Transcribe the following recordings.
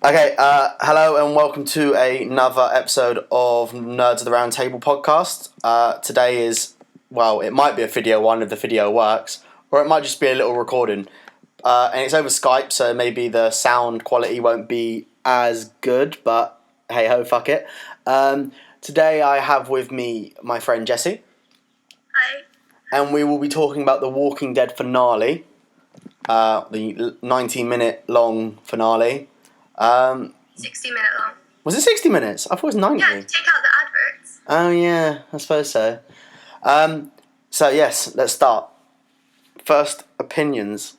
Okay, hello and welcome to another episode of Nerds of the Round Table podcast. Today is, well, it might be a video one if the video works, or it might just be a little recording. And it's over Skype, so maybe the sound quality won't be as good, but hey ho, fuck it. Today I have with me my friend Jessie. Hi. And we will be talking about the Walking Dead finale, the 19-minute long finale. 60-minute long. Was it 60 minutes? I thought it was 90. Yeah, take out the adverts. Oh yeah, I suppose so. So yes, let's start. First, opinions.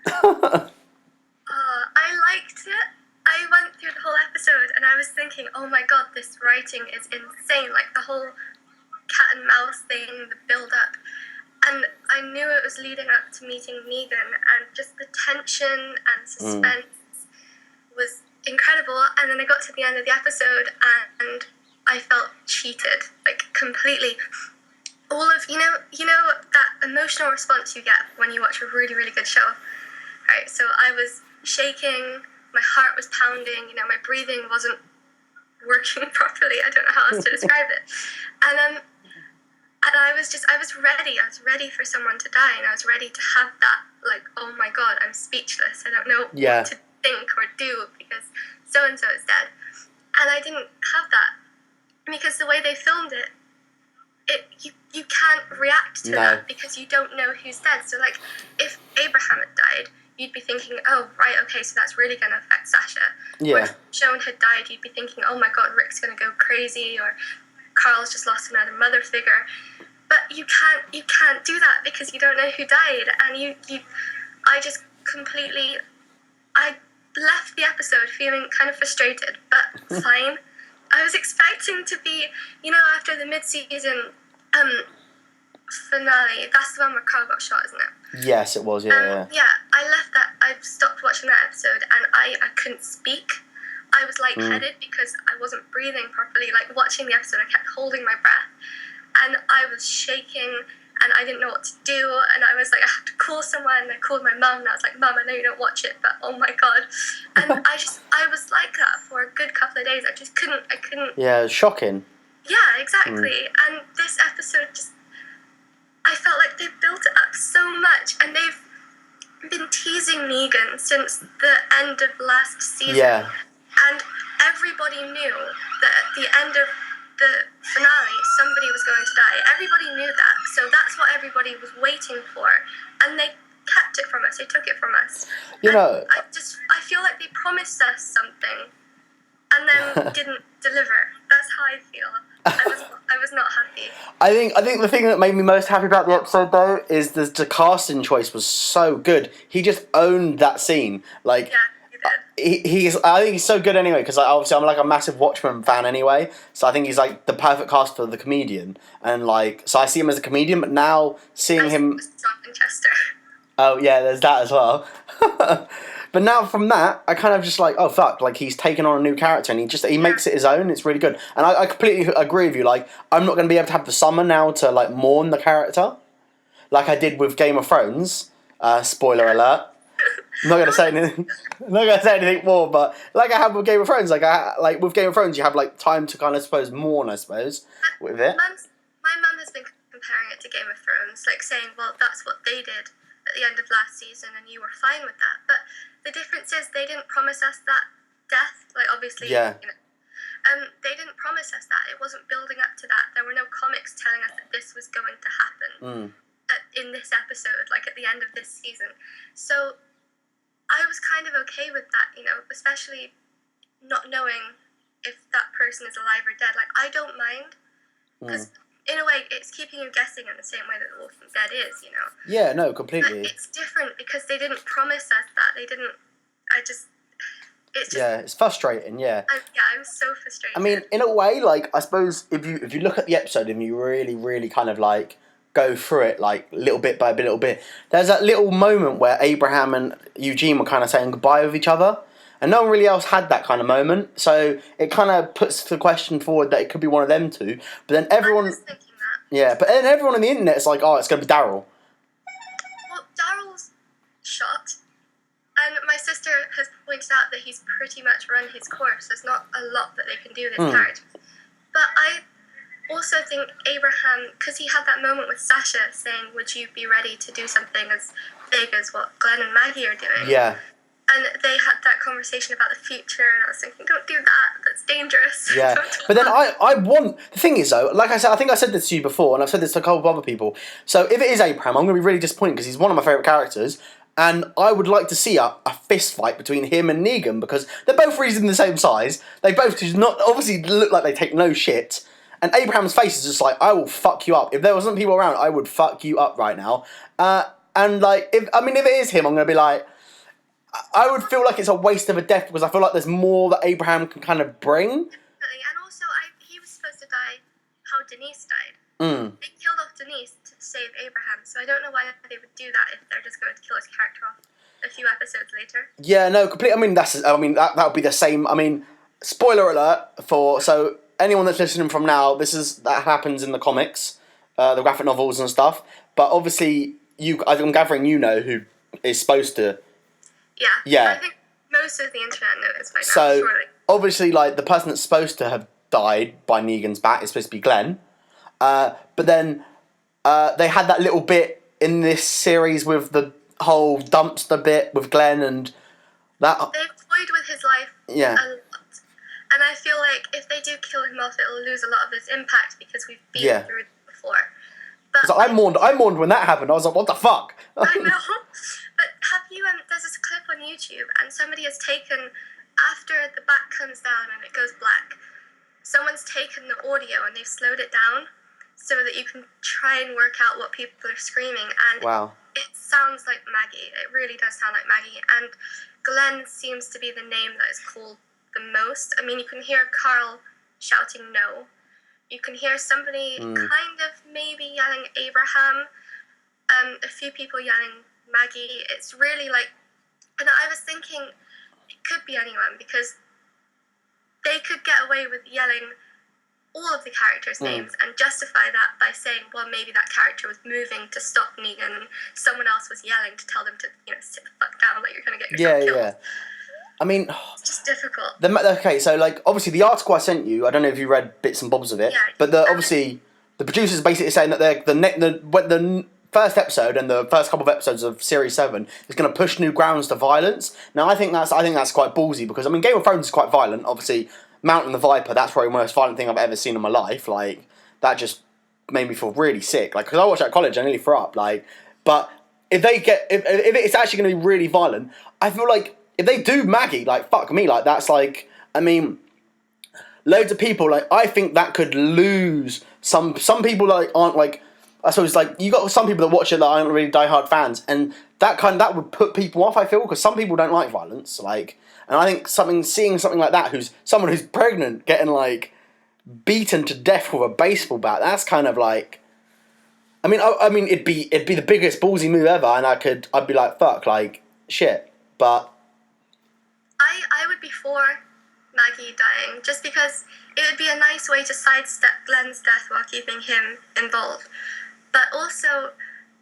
I liked it. I went through the whole episode and I was thinking, oh my god, this writing is insane. Like the whole cat and mouse thing, the build up. And I knew it was leading up to meeting Negan, and just the tension and suspense was incredible. And then I got to the end of the episode and I felt cheated, like completely. All of you know that emotional response you get when you watch a really, really good show. Right, so I was shaking, my heart was pounding, my breathing wasn't working properly. I don't know how else to describe it. And I was ready for someone to die, and I was ready to have that, like, oh my god, I'm speechless. I don't know what to think or do because so-and-so is dead. And I didn't have that because the way they filmed it, you can't react to that because you don't know who's dead. So, like, if Abraham had died, you'd be thinking, oh, right, okay, so that's really going to affect Sasha. Yeah. Or if Sean had died, you'd be thinking, oh my god, Rick's going to go crazy, or Carl's just lost another mother figure. But you can't do that because you don't know who died. And I just completely, I left the episode feeling kind of frustrated, but fine. I was expecting to be, after the mid-season finale, that's the one where Carl got shot, isn't it? Yes, it was, yeah. Yeah, I left that, I stopped watching that episode and I couldn't speak. I was lightheaded because I wasn't breathing properly. Like, watching the episode, I kept holding my breath and I was shaking and I didn't know what to do, and I was like, I have to call someone, and I called my mum and I was like, Mum, I know you don't watch it, but oh my god. And I was like that for a good couple of days. I couldn't. Yeah, it was shocking. Yeah, exactly. And this episode I felt like they built it up so much, and they've been teasing Negan since the end of last season. Yeah. And everybody knew that at the end of the finale, somebody was going to die. Everybody knew that, so that's what everybody was waiting for, and they kept it from us. They took it from us. I feel like they promised us something, and then didn't deliver. That's how I feel. I was not happy. I think the thing that made me most happy about the episode, though, is the casting choice was so good. He just owned that scene. Like, yeah, he did. I think he's so good anyway, because obviously I'm like a massive Watchmen fan anyway, so I think he's like the perfect cast for the comedian, and like, so I see him as a comedian, but now seeing him... John Winchester. Oh yeah, there's that as well. But now from that, I kind of just like, oh fuck, like he's taken on a new character and he makes it his own. It's really good, and I completely agree with you. Like, I'm not going to be able to have the summer now to like mourn the character, like I did with Game of Thrones. Spoiler alert. I'm not going to say anything. I'm not going to say anything more, but like I have with Game of Thrones, like with Game of Thrones, you have like time to kind of mourn, I suppose, with it. My mum has been comparing it to Game of Thrones, like saying, well, that's what they did at the end of last season, and you were fine with that. But the difference is they didn't promise us that death. Like, obviously, they didn't promise us that. It wasn't building up to that. There were no comics telling us that this was going to happen in this episode, like at the end of this season. So I was kind of okay with that, especially not knowing if that person is alive or dead. Like, I don't mind, because in a way, it's keeping you guessing in the same way that The Walking Dead is, Yeah, no, completely. But it's different because they didn't promise us that. They didn't. It's frustrating. Yeah. I'm so frustrated. I mean, in a way, like, I suppose if you look at the episode and you really, really kind of like go through it like little bit by little bit, there's that little moment where Abraham and Eugene were kind of saying goodbye with each other. And no one really else had that kind of moment, so it kind of puts the question forward that it could be one of them two. But then everyone, I was thinking that. Yeah, but then everyone on the internet is like, oh, it's going to be Daryl. Well, Daryl's shot, and my sister has pointed out that he's pretty much run his course. There's not a lot that they can do with his character. But I also think Abraham, because he had that moment with Sasha saying, would you be ready to do something as big as what Glenn and Maggie are doing? Yeah. And they had that conversation about the future, and I was thinking, don't do that, that's dangerous. Yeah, but then I want... The thing is, though, like I said, I think I said this to you before, and I've said this to a couple of other people. So if it is Abraham, I'm going to be really disappointed because he's one of my favourite characters, and I would like to see a fist fight between him and Negan because they're both reasonably the same size. They both just not obviously look like they take no shit. And Abraham's face is just like, I will fuck you up. If there wasn't people around, I would fuck you up right now. And like, if it is him, I'm going to be like... I would feel like it's a waste of a death because I feel like there's more that Abraham can kind of bring. Definitely. And also, he was supposed to die how Denise died. They killed off Denise to save Abraham, so I don't know why they would do that if they're just going to kill his character off a few episodes later. Yeah, no, completely. That would be the same. I mean, spoiler alert so anyone that's listening from now, that happens in the comics, the graphic novels and stuff. But obviously, I'm gathering you know who is supposed to. Yeah. I think most of the internet knows by now, so, surely. Obviously, like, the person that's supposed to have died by Negan's bat is supposed to be Glenn. But then they had that little bit in this series with the whole dumpster bit with Glenn and that... They've toyed with his life a lot. And I feel like if they do kill him off, it'll lose a lot of its impact because we've been through it before. But I mourned when that happened. I was like, what the fuck? I know. But have you, there's this clip on YouTube, and somebody has taken, after the bat comes down and it goes black, someone's taken the audio and they've slowed it down so that you can try and work out what people are screaming. And it sounds like Maggie. It really does sound like Maggie. And Glenn seems to be the name that is called the most. I mean, you can hear Carl shouting no. You can hear somebody kind of maybe yelling Abraham. A few people yelling Maggie. It's really like, and I was thinking it could be anyone because they could get away with yelling all of the characters' names and justify that by saying, well, maybe that character was moving to stop Negan and someone else was yelling to tell them to, sit the fuck down, like you're going to get yourself killed. Yeah. I mean... It's just difficult. Okay, so, like, obviously the article I sent you, I don't know if you read bits and bobs of it, but obviously the producers are basically saying that the first episode and the first couple of episodes of Series 7 is going to push new grounds to violence. Now, I think that's quite ballsy because, I mean, Game of Thrones is quite violent. Obviously, Mountain the Viper, that's probably the most violent thing I've ever seen in my life. Like, that just made me feel really sick. Like, because I watched that at college, I nearly threw up. Like, but if it's actually going to be really violent, I feel like if they do Maggie, like, fuck me, like, that's like, I mean, loads of people, like, I think that could lose some people, like, aren't, like, I suppose, like, you got some people that watch it that aren't really diehard fans, and that would put people off, I feel, because some people don't like violence, like, and I think seeing something like that, someone who's pregnant getting, like, beaten to death with a baseball bat, that's kind of like, I mean, it'd be the biggest ballsy move ever, and I'd be like, fuck, like, shit, but... I would be for Maggie dying, just because it would be a nice way to sidestep Glenn's death while keeping him involved. But also,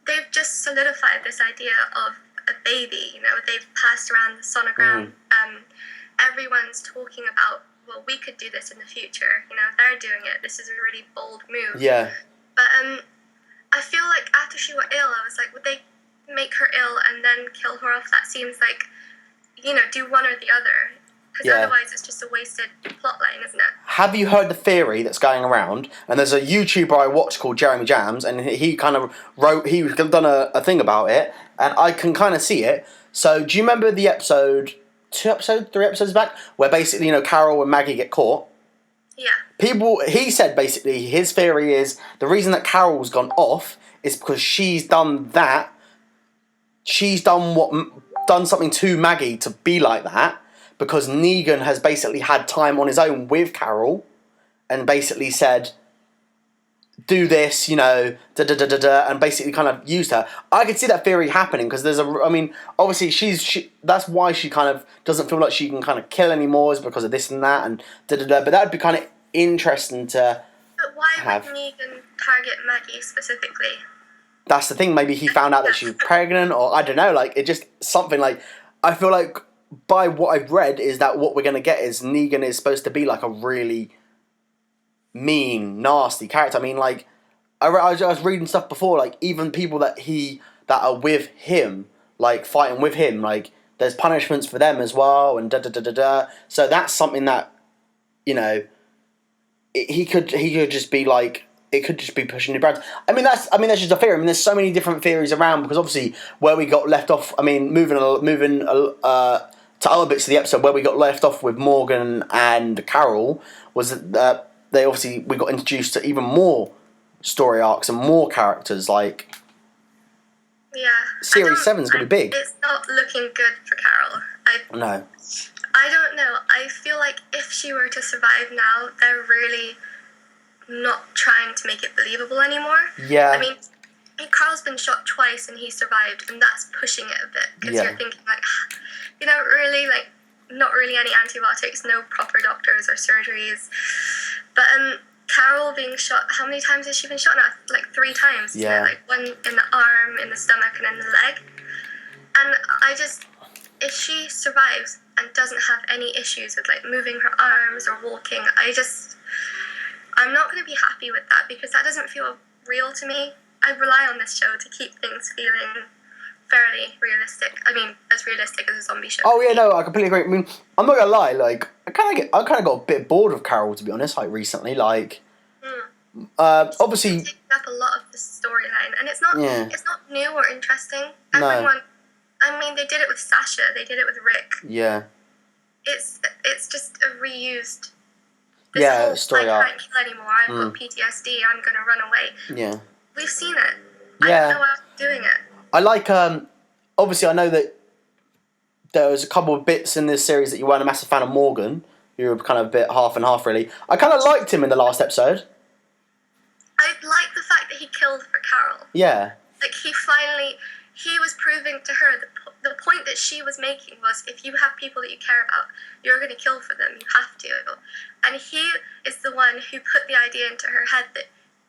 they've just solidified this idea of a baby. They've passed around the sonogram. Everyone's talking about, well, we could do this in the future. They're doing it. This is a really bold move. Yeah. But I feel like after she got ill, I was like, would they make her ill and then kill her off? That seems like, do one or the other. Because otherwise it's just a wasted plotline, isn't it? Have you heard the theory that's going around? And there's a YouTuber I watch called Jeremy Jams, and he kind of he's done a thing about it, and I can kind of see it. So do you remember the episode, 3 episodes back, where basically, Carol and Maggie get caught? Yeah. He said basically his theory is the reason that Carol's gone off is because she's done that. She's done something to Maggie to be like that. Because Negan has basically had time on his own with Carol and basically said, do this, and basically kind of used her. I could see that theory happening because obviously that's why she kind of doesn't feel like she can kind of kill anymore is because of this and that and but that would be kind of interesting to But why would Negan target Maggie specifically? That's the thing, maybe he found out that she was pregnant or I don't know, like it just something like, I feel like by what I've read, is that what we're going to get is Negan is supposed to be like a really mean, nasty character. I mean, like, I was reading stuff before, like, even people that are with him, like, fighting with him, like, there's punishments for them as well, and da-da-da-da-da. So that's something that, you know, he could just be like, it could just be pushing the brand. I mean that's just a theory. I mean there's so many different theories around, because obviously where we got left off. I mean moving to other bits of the episode, where we got left off with Morgan and Carol, was that we got introduced to even more story arcs and more characters. Like, yeah, Series 7's gonna be big. It's not looking good for Carol. No. I don't know. I feel like if she were to survive now, they're really not trying to make it believable anymore. Yeah. I mean, Carl's been shot twice and he survived, and that's pushing it a bit, because you're thinking like, you know, really, like, not really any antibiotics, no proper doctors or surgeries. But Carol being shot, how many times has she been shot now? Like 3 times. Yeah. Like one in the arm, in the stomach, and in the leg. And if she survives and doesn't have any issues with like moving her arms or walking, I'm not going to be happy with that, because that doesn't feel real to me. I rely on this show to keep things feeling fairly realistic. I mean, as realistic as a zombie show. Oh yeah, no, I completely agree. I mean, I'm not gonna lie. Like, I kind of got a bit bored of Carol, to be honest. Like recently, like, obviously taking up a lot of the storyline, and it's not new or interesting. No. Everyone, I mean, they did it with Sasha. They did it with Rick. Yeah. It's just a reused. Story arc. I can't kill anymore. I've got PTSD. I'm gonna run away. Yeah. We've seen it. Yeah. I don't know why I'm doing it. I like. Obviously, I know that there was a couple of bits in this series that you weren't a massive fan of Morgan. You were kind of a bit half and half, really. I kind of liked him in the last episode. I like the fact that he killed for Carol. Yeah. Like, he was proving to her the point that she was making was, if you have people that you care about, you're going to kill for them. You have to. And he is the one who put the idea into her head that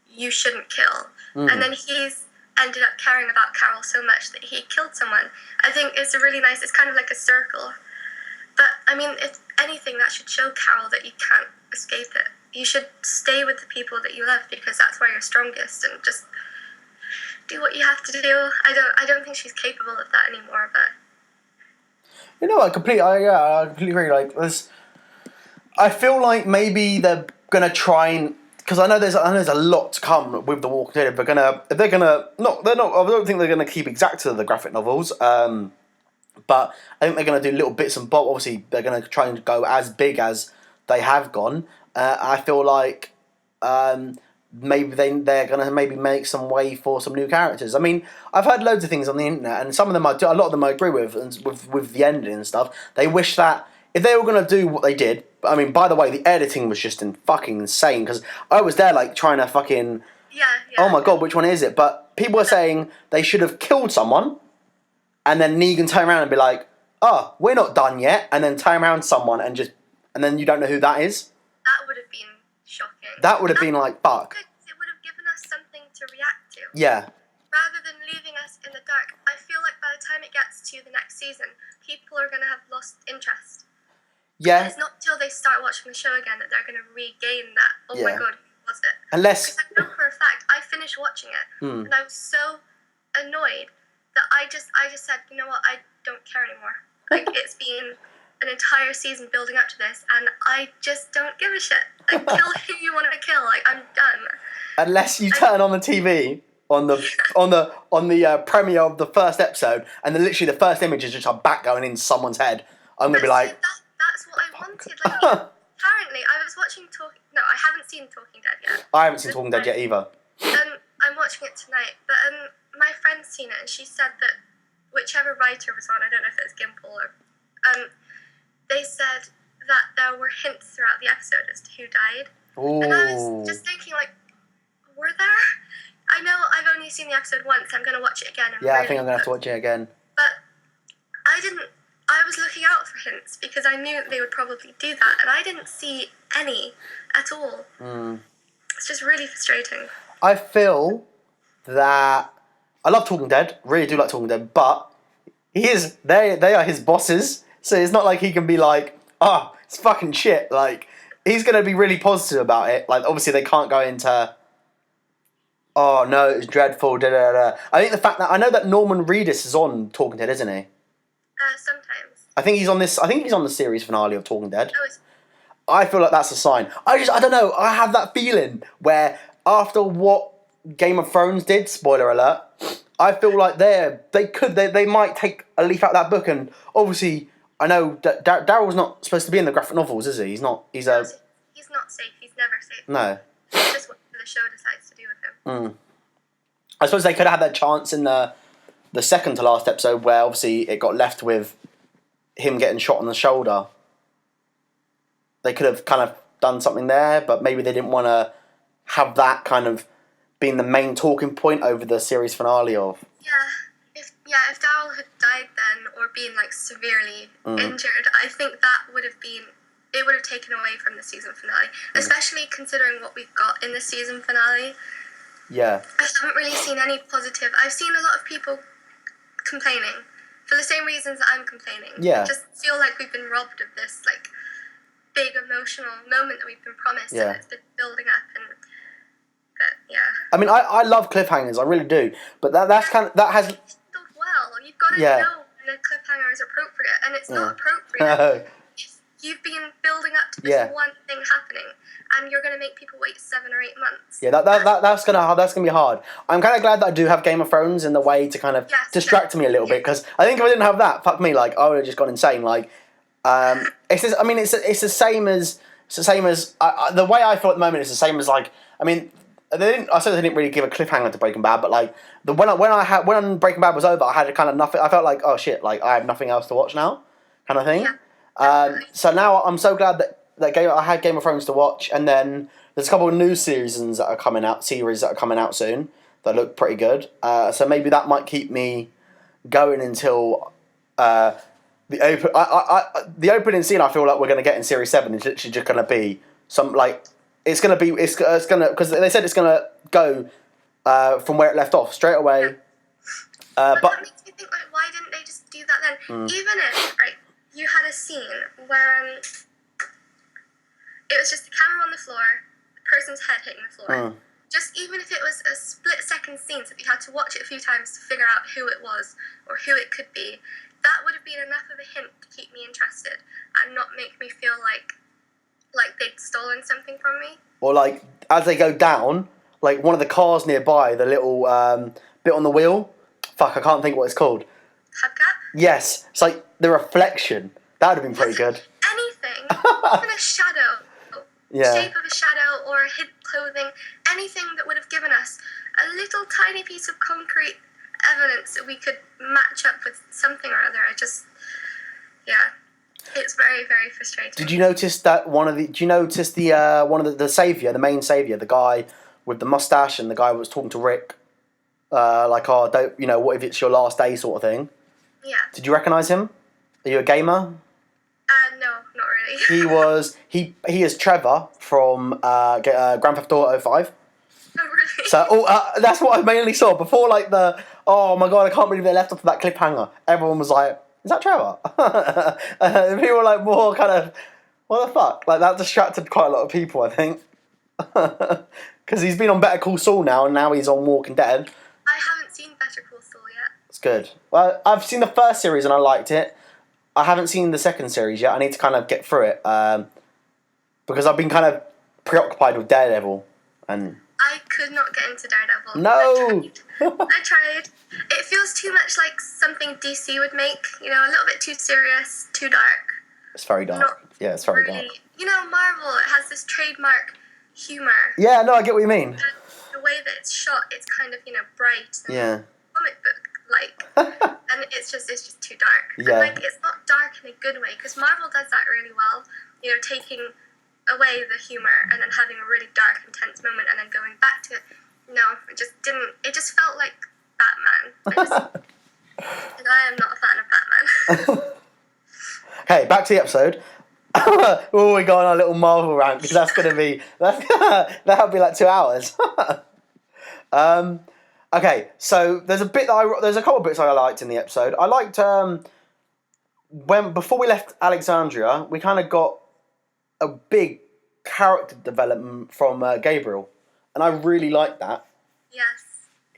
you shouldn't kill. And then he's ended up caring about Carol so much that he killed someone. I think it's it's kind of like a circle. But, I mean, if anything, that should show Carol that you can't escape it. You should stay with the people that you love, because that's where you're strongest, and just do what you have to do. I don't think she's capable of that anymore, but... You know, I completely agree. Like, I feel like maybe they're gonna try and, because I know there's a lot to come with The Walking Dead. I don't think they're gonna keep exact to the graphic novels. But I think they're gonna do little bits and bobs. Obviously, they're gonna try and go as big as they have gone. I feel like maybe they're gonna make some way for some new characters. I mean, I've heard loads of things on the internet, and some of them a lot of them I agree with, and with the ending and stuff. They wish that if they were gonna do what they did. I mean, by the way, the editing was just fucking insane, because I was there like trying to fucking. Yeah. Oh my god, which one is it? But people are saying they should have killed someone, and then Negan turn around and be like, "Oh, we're not done yet," and then turn around someone and then you don't know who that is. That would have been shocking. That would have been like, fuck. It would have given us something to react to. Yeah. Rather than leaving us in the dark. I feel like by the time it gets to the next season, people are going to have lost interest. Yeah. And it's not till they start watching the show again that they're going to regain that, oh my god, who was it? Unless... Because I know for a fact, I finished watching it, and I was so annoyed that I just said, you know what, I don't care anymore. Like, it's been an entire season building up to this, and I just don't give a shit. Like, kill who you want to kill. Like, I'm done. Unless you turn on the TV on the premiere of the first episode, and then literally the first image is just a bat going in someone's head, I'm gonna be like, that's what I wanted. Like, apparently, I was watching No, I haven't seen Talking Dead yet. I haven't seen Talking Dead yet either. I'm watching it tonight, but my friend's seen it, and she said that whichever writer was on, I don't know if it's Gimple or, they said that there were hints throughout the episode as to who died. Ooh. And I was just thinking, like, were there? I know I've only seen the episode once. I'm going to watch it again. I think I'm going to have to watch it again. But I was looking out for hints, because I knew they would probably do that, and I didn't see any at all. It's just really frustrating. I feel that I love Talking Dead, really do like Talking Dead, but they are his bosses, So it's not like he can be like, oh, it's fucking shit. Like, he's going to be really positive about it. Like, obviously they can't go into, oh no, it's dreadful, da da da. I think the fact that, I know that Norman Reedus is on Talking Dead, isn't he? Sometimes. I think he's on this, I think he's on the series finale of Talking Dead. Oh, I feel like that's a sign. I don't know, I have that feeling where after what Game of Thrones did, spoiler alert, I feel like they might take a leaf out of that book, and obviously I know Daryl's not supposed to be in the graphic novels, is he? He's not. He's not safe. He's never safe. No. It's just what the show decides to do with him. I suppose they could have had that chance in the second to last episode where obviously it got left with him getting shot on the shoulder. They could have kind of done something there, but maybe they didn't want to have that kind of being the main talking point over the series finale of. If Daryl had died then, or been like severely injured, I think that would have taken away from the season finale, especially considering what we've got in the season finale. Yeah. I haven't really seen any positive. I've seen a lot of people complaining for the same reasons that I'm complaining. Yeah. I just feel like we've been robbed of this like big emotional moment that we've been promised, and it's been building up But yeah. I mean, I love cliffhangers, I really do. But that's kind of, that has. Well, you've got to know when a cliffhanger is appropriate, and it's not appropriate. You've been building up to this one thing happening, and you're going to make people wait 7 or 8 months. Yeah, that's gonna be hard. I'm kind of glad that I do have Game of Thrones in the way to kind of distract me a little bit, because I think if I didn't have that, fuck me, like I would have just gone insane. Like, it's just, I mean, it's the same as the way I feel at the moment is the same as like, I mean. I said they didn't really give a cliffhanger to Breaking Bad, but like when Breaking Bad was over, I had kind of nothing. I felt like, oh shit, like I have nothing else to watch now, kind of thing. Yeah. So now I'm so glad that I had Game of Thrones to watch, and then there's a couple of new series that are coming out soon that look pretty good. So maybe that might keep me going until the opening scene. I feel like we're going to get in Series 7 is literally just going to be some like. It's gonna because they said it's gonna go from where it left off straight away. But that makes me think, like, why didn't they just do that then? Even if you had a scene where it was just the camera on the floor, the person's head hitting the floor. Just even if it was a split-second scene, so that you had to watch it a few times to figure out who it was or who it could be, that would have been enough of a hint to keep me interested and not make me feel like they'd stolen something from me. Or like as they go down, like one of the cars nearby, the little bit on the wheel. Fuck, I can't think what it's called. Hubcap? Yes, it's like the reflection. That would have been pretty good. Anything, even a shadow, shape of a shadow or hidden clothing, anything that would have given us a little tiny piece of concrete evidence that we could match up with something or other. It's very, very frustrating. Did you notice that one of the savior, the main savior, the guy with the mustache and the guy who was talking to Rick, like, oh, don't, what if it's your last day sort of thing? Yeah. Did you recognise him? Are you a gamer? No, not really. He is Trevor from Grand Theft Auto 5. Oh, really? So that's what I mainly saw before, like oh my god, I can't believe they left off that cliffhanger. Everyone was like, is that Trevor? People were like more kind of, what the fuck? Like that distracted quite a lot of people, I think. Because he's been on Better Call Saul now, and now he's on Walking Dead. I haven't seen Better Call Saul yet. It's good. Well, I've seen the first series and I liked it. I haven't seen the second series yet. I need to kind of get through it because I've been kind of preoccupied with Daredevil. And I could not get into Daredevil. No! I tried. It feels too much like something DC would make, a little bit too serious, too dark. It's very dark. It's very dark. Marvel, it has this trademark humour. Yeah, no, I get what you mean. And the way that it's shot, it's kind of, bright and comic book-like. And it's just too dark. Yeah. And, it's not dark in a good way, because Marvel does that really well, taking away the humour and then having a really dark, intense moment and then going back to it. No, it just didn't. It just felt like Batman. And I am not a fan of Batman. Hey, back to the episode. We go on our little Marvel rant because that'll be like 2 hours. Okay, so there's a couple of bits I liked in the episode. I liked before we left Alexandria, we kind of got a big character development from Gabriel, and I really like that. Yes.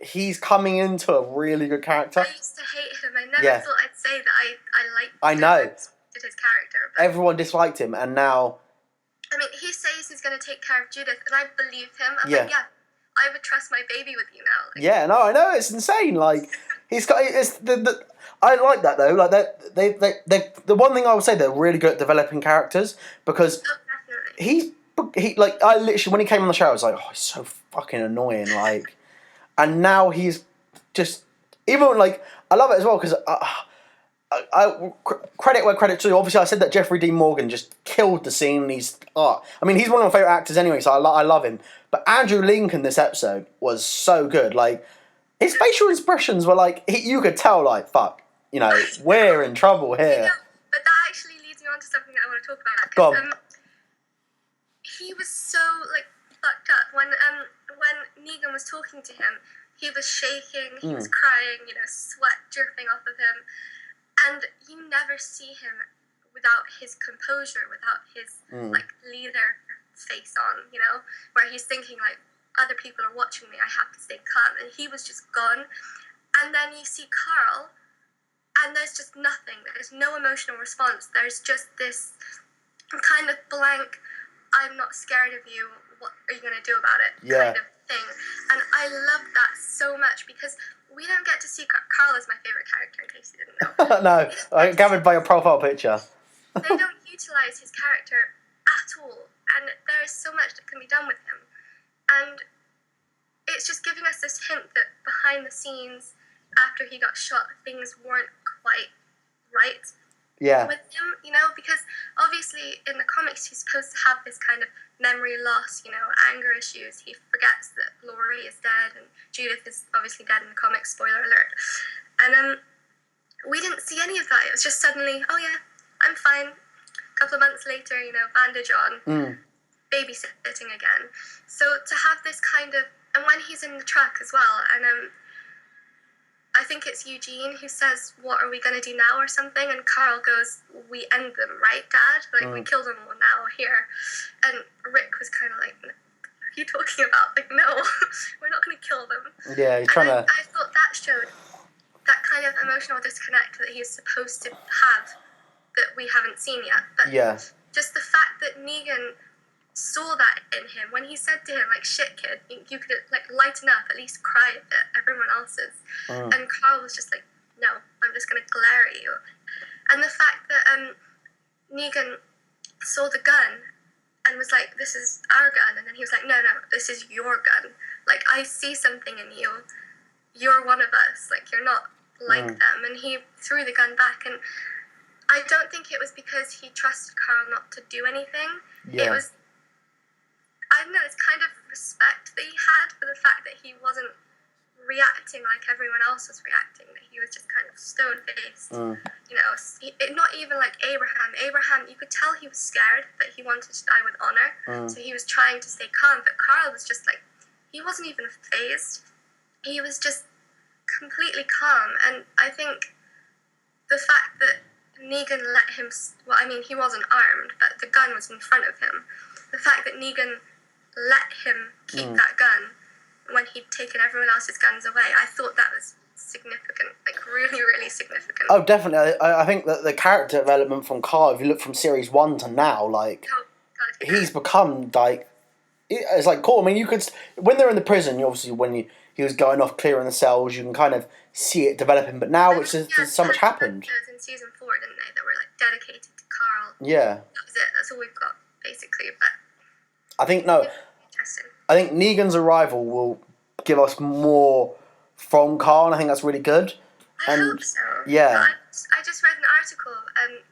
He's coming into a really good character. I used to hate him. I never Yeah. thought I'd say that I liked I him. know. I respected his character. But Everyone disliked him, and now I mean, he says he's going to take care of Judith, and I believe him. I'm Yeah. like, yeah, I would trust my baby with you now. Like, yeah, no, I know it's insane. Like he's got I like that though. Like they the one thing I would say they're really good at developing characters because oh, definitely. he like I literally when he came on the show I was like, oh, he's so fucking annoying. Like, and now he's just even like I love it as well because credit where credit's due. Obviously, I said that Jeffrey Dean Morgan just killed the scene. He's I mean, he's one of my favorite actors anyway, so I love him. But Andrew Lincoln this episode was so good. Like his facial expressions were like you could tell like fuck, we're in trouble here. But that actually leads me on to something that I want to talk about. Go 'Cause, on. he was so like fucked up when Negan was talking to him. He was shaking. He was crying. Sweat dripping off of him. And you never see him without his composure, without his like leader face on, where he's thinking like other people are watching me, I have to stay calm. And he was just gone. And then you see Carl, and there's just nothing. There's no emotional response. There's just this kind of blank, I'm not scared of you, what are you going to do about it kind of thing. And I love that so much because we don't get to see Carl is my favorite character, in case you didn't know. No, I gathered by your profile picture. They don't utilize his character at all, and there is so much that can be done with him. And it's just giving us this hint that behind the scenes, after he got shot, things weren't quite right with him, because obviously in the comics he's supposed to have this kind of memory loss, anger issues. He forgets that Laurie is dead and Judith is obviously dead in the comics, spoiler alert. And we didn't see any of that. It was just suddenly, oh yeah, I'm fine. A couple of months later, bandage on, babysitting again. So to have this kind of, and when he's in the truck as well, and I think it's Eugene who says, what are we going to do now or something? And Carl goes, we end them, right, Dad? Like, we kill them all now, here. And Rick was kind of like, what are you talking about? Like, no, we're not going to kill them. Yeah, he's trying to... I thought that showed that kind of emotional disconnect that he's supposed to have that we haven't seen yet. But just the fact that Negan saw that in him when he said to him like, shit kid, you could like lighten up, at least cry a bit, everyone else is. And Carl was just like, no, I'm just gonna glare at you. And the fact that Negan saw the gun and was like, this is our gun, and then he was like, no, this is your gun, like I see something in you, you're one of us, like you're not like them. And he threw the gun back, and I don't think it was because he trusted Carl not to do anything. It was, I don't know, it's kind of respect that he had for the fact that he wasn't reacting like everyone else was reacting, that he was just kind of stone-faced. Not even like Abraham. Abraham, you could tell he was scared, but he wanted to die with honor, so he was trying to stay calm. But Carl was just like, he wasn't even fazed. He was just completely calm. And I think the fact that Negan let him, he wasn't armed, but the gun was in front of him. The fact that Negan let him keep that gun when he'd taken everyone else's guns away, I thought that was significant, like really, really significant. Oh, definitely. I think that the character development from Carl, if you look from series 1 to now, like, he's become, like, it's like cool. I mean, you could, when they're in the prison, obviously, he was going off clearing the cells, you can kind of see it developing, but now it's just, so much happened. It was in season 4, didn't they, that were, like, dedicated to Carl. Yeah. That was it, that's all we've got, basically, but... I think Negan's arrival will give us more from Carl, and I think that's really good. I hope so. Yeah. I just read an article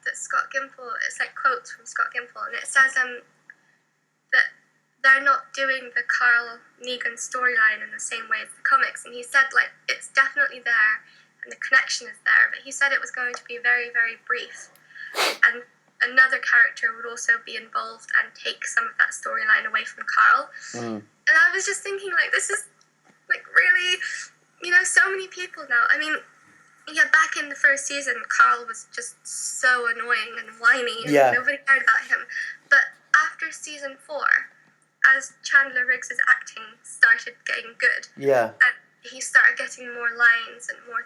that Scott Gimple, it's like quotes from Scott Gimple, and it says that they're not doing the Carl Negan storyline in the same way as the comics, and he said like it's definitely there and the connection is there, but he said it was going to be very, very brief, and another character would also be involved and take some of that storyline away from Carl. And I was just thinking, like, this is, like, really, so many people now. I mean, Yeah, back in the first season, Carl was just so annoying and whiny, and Yeah. nobody cared about him. But after season 4, as Chandler Riggs's acting started getting good, Yeah. and he started getting more lines and more,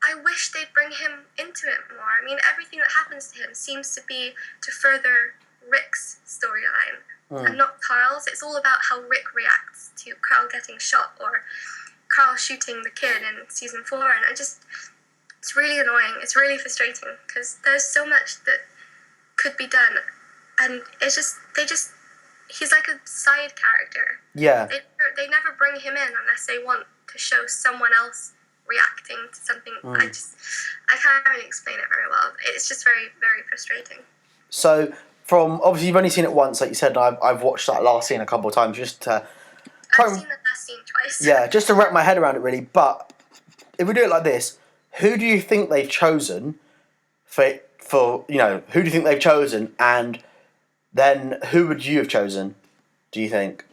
I wish they'd bring him into it more. I mean, everything that happens to him seems to be to further Rick's storyline and not Carl's. It's all about how Rick reacts to Carl getting shot or Carl shooting the kid in season 4, and it's really annoying. It's really frustrating because there's so much that could be done, and he's like a side character. Yeah. They never bring him in unless they want to show someone else reacting to something. I can't really explain it very well. It's just very, very frustrating. So, from obviously you've only seen it once, like you said. I've watched that last scene a couple of times just to. I've seen the last scene twice. Yeah, just to wrap my head around it, really. But if we do it like this, who do you think they've chosen for who do you think they've chosen, and then who would you have chosen? Do you think?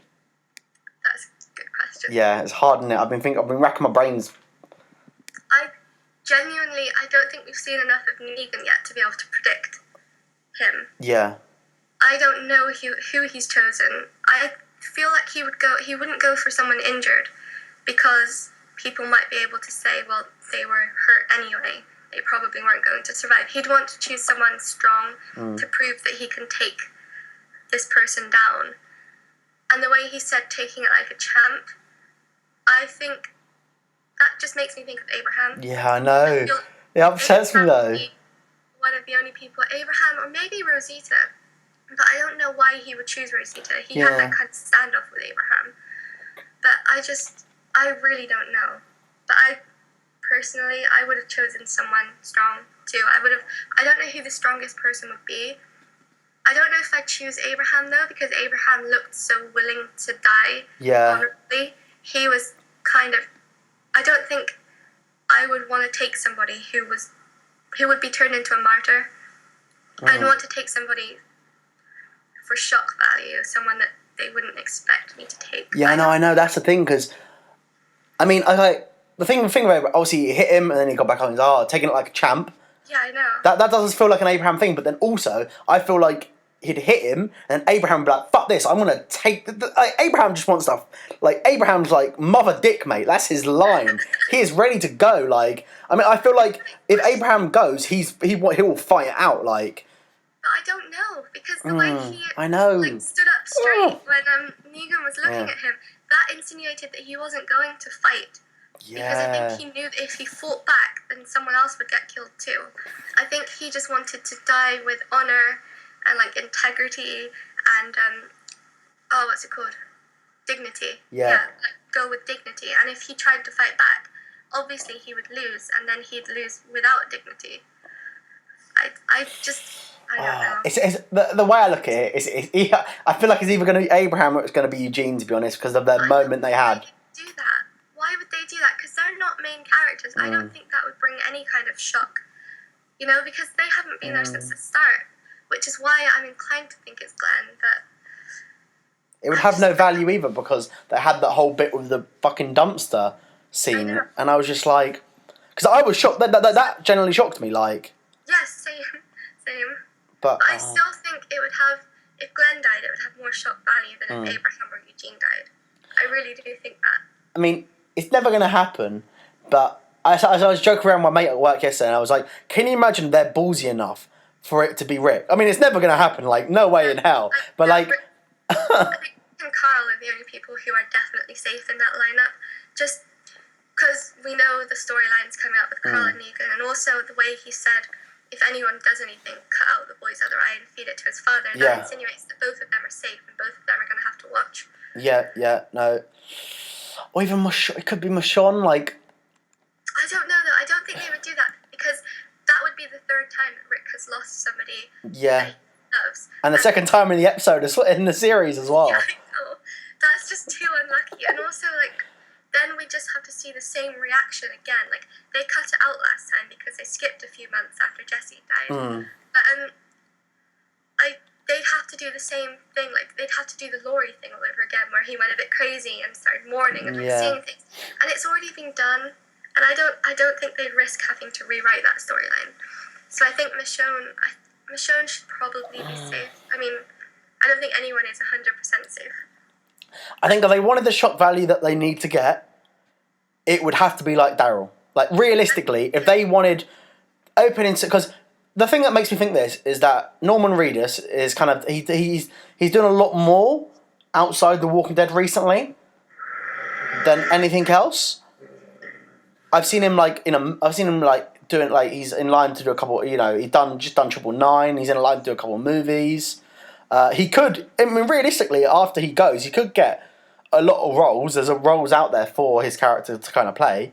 That's a good question. Yeah, it's hard, isn't it? I've been racking my brains. I don't think we've seen enough of Negan yet to be able to predict him. Yeah. I don't know who he's chosen. I feel like he wouldn't go for someone injured because people might be able to say, well, they were hurt anyway. They probably weren't going to survive. He'd want to choose someone strong to prove that he can take this person down. And the way he said taking it like a champ, I think that just makes me think of Abraham. Yeah, I know. It upsets me though. One of the only people, Abraham or maybe Rosita, but I don't know why he would choose Rosita. He had that kind of standoff with Abraham. But I really don't know. But personally, I would have chosen someone strong too. I don't know who the strongest person would be. I don't know if I'd choose Abraham though, because Abraham looked so willing to die. Yeah. Honorably. He was kind of, I don't think I would want to take somebody who would be turned into a martyr. I'd want to take somebody for shock value, someone that they wouldn't expect me to take. Yeah, I know. That's the thing, because I mean, the thing about it, obviously he hit him and then he got back on. He's taking it like a champ. Yeah, I know. That doesn't feel like an Abraham thing, but then also I feel like he'd hit him and Abraham would be like, "Fuck this! I'm gonna take." Abraham just wants stuff. Like Abraham's like mother dick, mate. That's his line. He is ready to go. Like, I mean, I feel like if Abraham goes, he will fight it out. Like. But I don't know, because the way he stood up straight when Negan was looking at him, that insinuated that he wasn't going to fight. Yeah. Because I think he knew that if he fought back, then someone else would get killed too. I think he just wanted to die with honor and integrity and what's it called? Dignity. Yeah. Go with dignity. And if he tried to fight back, obviously he would lose, and then he'd lose without dignity. I don't know. It's the way I look at it, I feel like it's either going to be Abraham or it's going to be Eugene, to be honest, because of the moment they had. Do that. Why would they do that? Because they're not main characters. I don't think that would bring any kind of shock. Because they haven't been there since the start, which is why I'm inclined to think it's Glenn. But it would have no value either, because they had that whole bit with the fucking dumpster scene, and I was just like, because I was shocked. That generally shocked me. Like. Yes, same. But I still think it would have, if Glenn died, it would have more shock value than if Abraham or Eugene died. I really do think that. I mean, it's never going to happen, but I was joking around with my mate at work yesterday, and I was like, can you imagine they're ballsy enough for it to be Rick? I mean, it's never going to happen, like, no way in hell. But, like... I think Rick and Carl are the only people who are definitely safe in that lineup, just because we know the storylines coming up with Carl and Negan, and also the way he said, if anyone does anything, cut out the boy's other eye and feed it to his father. That insinuates that both of them are safe and both of them are going to have to watch. Yeah, no. Or even it could be Michonne, like... I don't know, though. I don't think they would do that, because that would be the third time that Rick has lost somebody that he loves. And the second time in the episode, in the series as well. Yeah, I know. That's just too unlucky. And also, then we just have to see the same reaction again. They cut it out last time because they skipped a few months after Jesse died. But they'd have to do the same thing. They'd have to do the Laurie thing all over again, where he went a bit crazy and started mourning and seeing things. And it's already been done. and I don't think they'd risk having to rewrite that storyline. So I think Michonne should probably be safe. I mean, I don't think anyone is 100% safe. I think if they wanted the shock value that they need to get, it would have to be like Daryl. Like, realistically, if they wanted opening... Because the thing that makes me think this is that Norman Reedus is kind of... He's doing a lot more outside The Walking Dead recently than anything else. I've seen him, like, doing, like, he's in line to do a couple... You know, he's just done 999. He's in line to do a couple of movies. He could... I mean, realistically, after he goes, he could get a lot of roles. There's roles out there for his character to kind of play.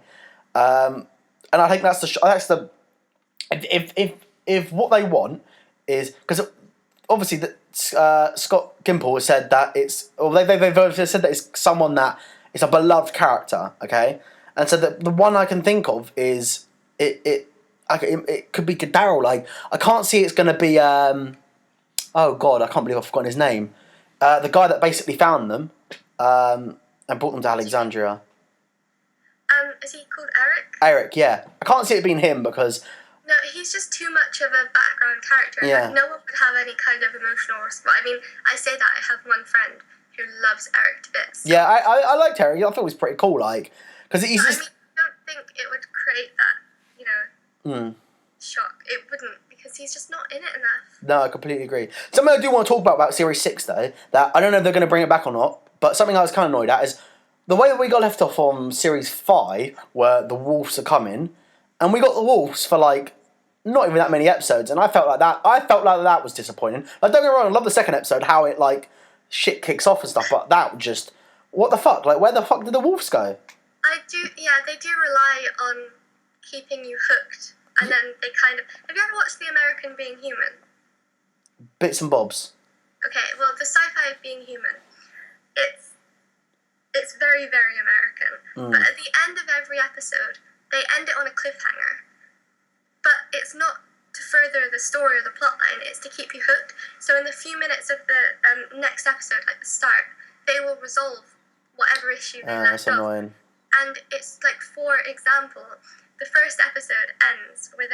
And I think that's the if what they want is, because obviously Scott Gimple has said that it's, or they've said that it's someone that is a beloved character, okay, and so the one I can think of is it could be Daryl. Like, I can't see it's going to be oh god, I can't believe I've forgotten his name. The guy that basically found them and brought them to Alexandria. Is he called Eric? Eric, yeah. I can't see it being him because... No, he's just too much of a background character. Yeah. Like, no one would have any kind of emotional response. I mean, I say that, I have one friend who loves Eric to bits. Yeah, I liked Eric. I thought he was pretty cool, like... Because he's just... I mean, I don't think it would create that, you know, shock. It wouldn't, because he's just not in it enough. No, I completely agree. Something I do want to talk about Series 6, though, that I don't know if they're going to bring it back or not, but something I was kind of annoyed at is... The way that we got left off on Series 5, where the wolves are coming, and we got the wolves for, like, not even that many episodes, and I felt like that was disappointing. Like, don't get me wrong, I love the second episode, how it, like, shit kicks off and stuff, but that just... What the fuck? Like, where the fuck did the wolves go? They do rely on keeping you hooked, and then they kind of... Have you ever watched The American Being Human? Bits and bobs. Okay, well, the sci-fi of Being Human, it's very, very American. But at the end of every episode, they end it on a cliffhanger. But it's not to further the story or the plot line, it's to keep you hooked. So in the few minutes of the next episode, like the start, they will resolve whatever issue they left that's off. annoying. And it's like, for example, the first episode ends with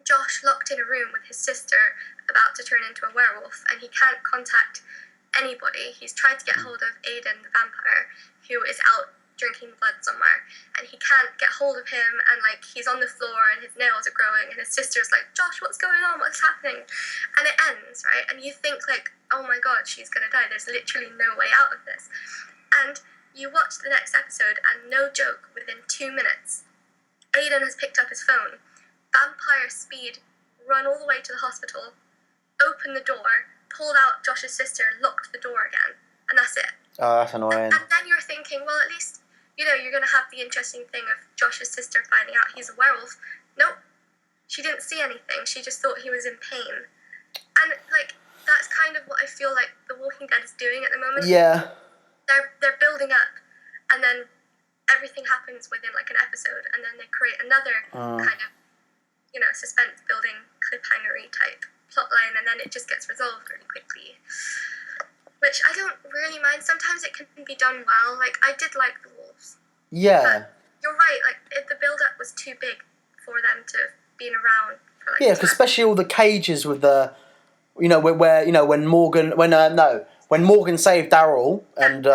Josh locked in a room with his sister about to turn into a werewolf, and he can't contact anybody. He's tried to get hold of Aiden the vampire, who is out drinking blood somewhere, and he can't get hold of him, and like, he's on the floor and his nails are growing, and his sister's like, Josh, what's going on, what's happening? And it ends, right? And you think like, oh my god, she's gonna die, there's literally no way out of this. And you watch the next episode, and no joke, within 2 minutes, Aiden has picked up his phone, vampire speed, run all the way to the hospital, open the door, pulled out Josh's sister, locked the door again, and that's it. Oh, that's annoying. And then you're thinking, well, at least, you know, you're going to have the interesting thing of Josh's sister finding out he's a werewolf. Nope. She didn't see anything. She just thought he was in pain. And, like, that's kind of what I feel like The Walking Dead is doing at the moment. Yeah. They're building up, and then everything happens within, like, an episode, and then they create another kind of, you know, suspense-building, cliffhanger-y type plotline, and then it just gets resolved really quickly. Which I don't really mind. Sometimes it can be done well. Like, I did like the wolves. Yeah. But you're right. Like, the build-up was too big for them to be around. For, like, Yeah, because especially all the cages with the, you know, where you know, when Morgan saved Daryl and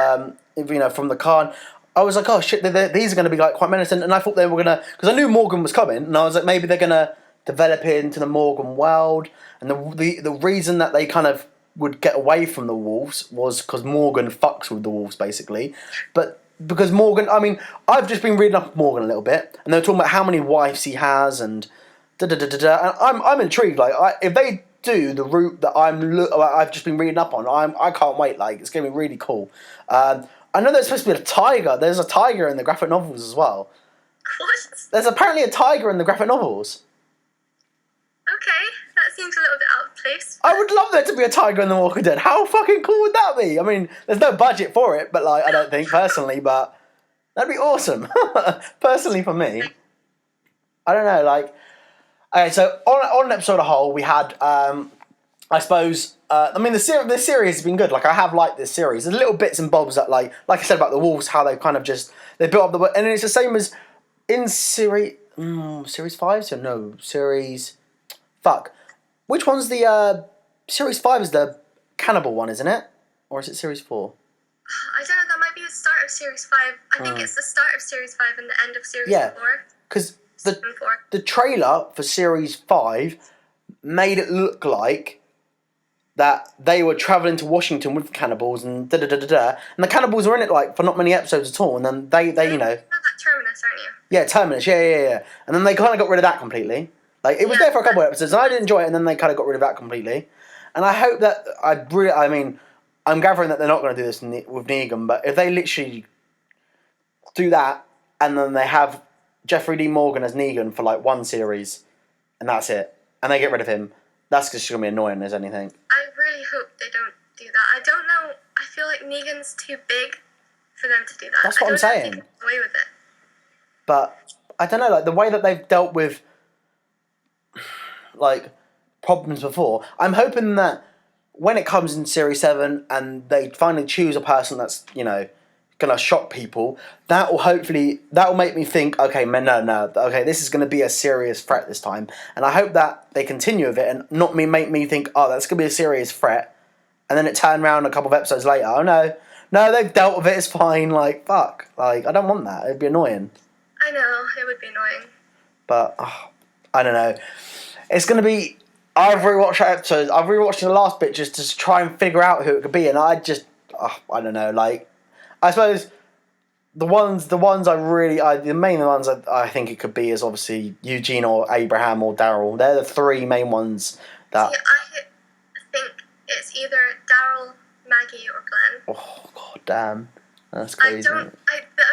you know, from the car. I was like, oh shit, these are going to be like quite menacing, and I thought they were gonna, because I knew Morgan was coming, and I was like, maybe they're gonna develop it into the Morgan world, and the reason that they kind of would get away from the wolves was because Morgan fucks with the wolves, basically. But because Morgan, I mean, I've just been reading up Morgan a little bit, and they're talking about how many wives he has, and and I'm intrigued. Like, if they do the route that I've just been reading up on, I can't wait. Like, it's gonna be really cool. I know there's supposed to be a tiger. There's a tiger in the graphic novels as well. What? There's apparently a tiger in the graphic novels. Okay, that seems a little bit out of place. I would love there to be a tiger in The Walking Dead. How fucking cool would that be? I mean, there's no budget for it, but like, I don't think personally, but that'd be awesome. Personally for me, I don't know. Like, okay, so on an episode of whole, we had, I suppose, I mean, the series has been good. Like, I have liked this series. There's little bits and bobs that, like I said about the wolves, how they kind of just, they built up the, and it's the same as in series 5? So no, series... Fuck. Which one's the, series 5 is the cannibal one, isn't it? Or is it series 4? I don't know, that might be the start of Series 5. I think it's the start of Series 5 and the end of Series Yeah. 4. Because Season 4. the trailer for series 5 made it look like that they were travelling to Washington with the cannibals and da-da-da-da-da. And the cannibals were in it, like, for not many episodes at all. And then they you know... You're that Terminus, aren't you? Yeah, Terminus, yeah. And then they kind of got rid of that completely. Like, it was there for a couple of episodes, and I did enjoy it, and then they kind of got rid of that completely. And I hope that... I'm gathering that they're not going to do this with Negan, but if they literally do that, and then they have Jeffrey D. Morgan as Negan for, like, one series, and that's it, and they get rid of him, that's just going to be annoying as anything. I really hope they don't do that. I don't know. I feel like Negan's too big for them to do that. That's what I'm saying. I don't know if they can get away with it. But, I don't know, like, the way that they've dealt with, like, problems before, I'm hoping that when it comes in Series 7 and they finally choose a person that's, you know, going to shock people, that will make me think, okay, man, no, okay, this is going to be a serious threat this time. And I hope that they continue with it and not make me think, oh, that's going to be a serious threat. And then it turn around a couple of episodes later, oh no, they've dealt with it, it's fine, like, fuck. Like, I don't want that, it'd be annoying. I know, it would be annoying. But, I don't know. It's going to be... I've rewatched that episode. I've rewatched the last bit just to try and figure out who it could be, and I just... I don't know, like... I suppose the main ones I think it could be is obviously Eugene or Abraham or Daryl. They're the three main ones that... See, I think it's either Daryl, Maggie, or Glenn. Oh, god damn. That's crazy. The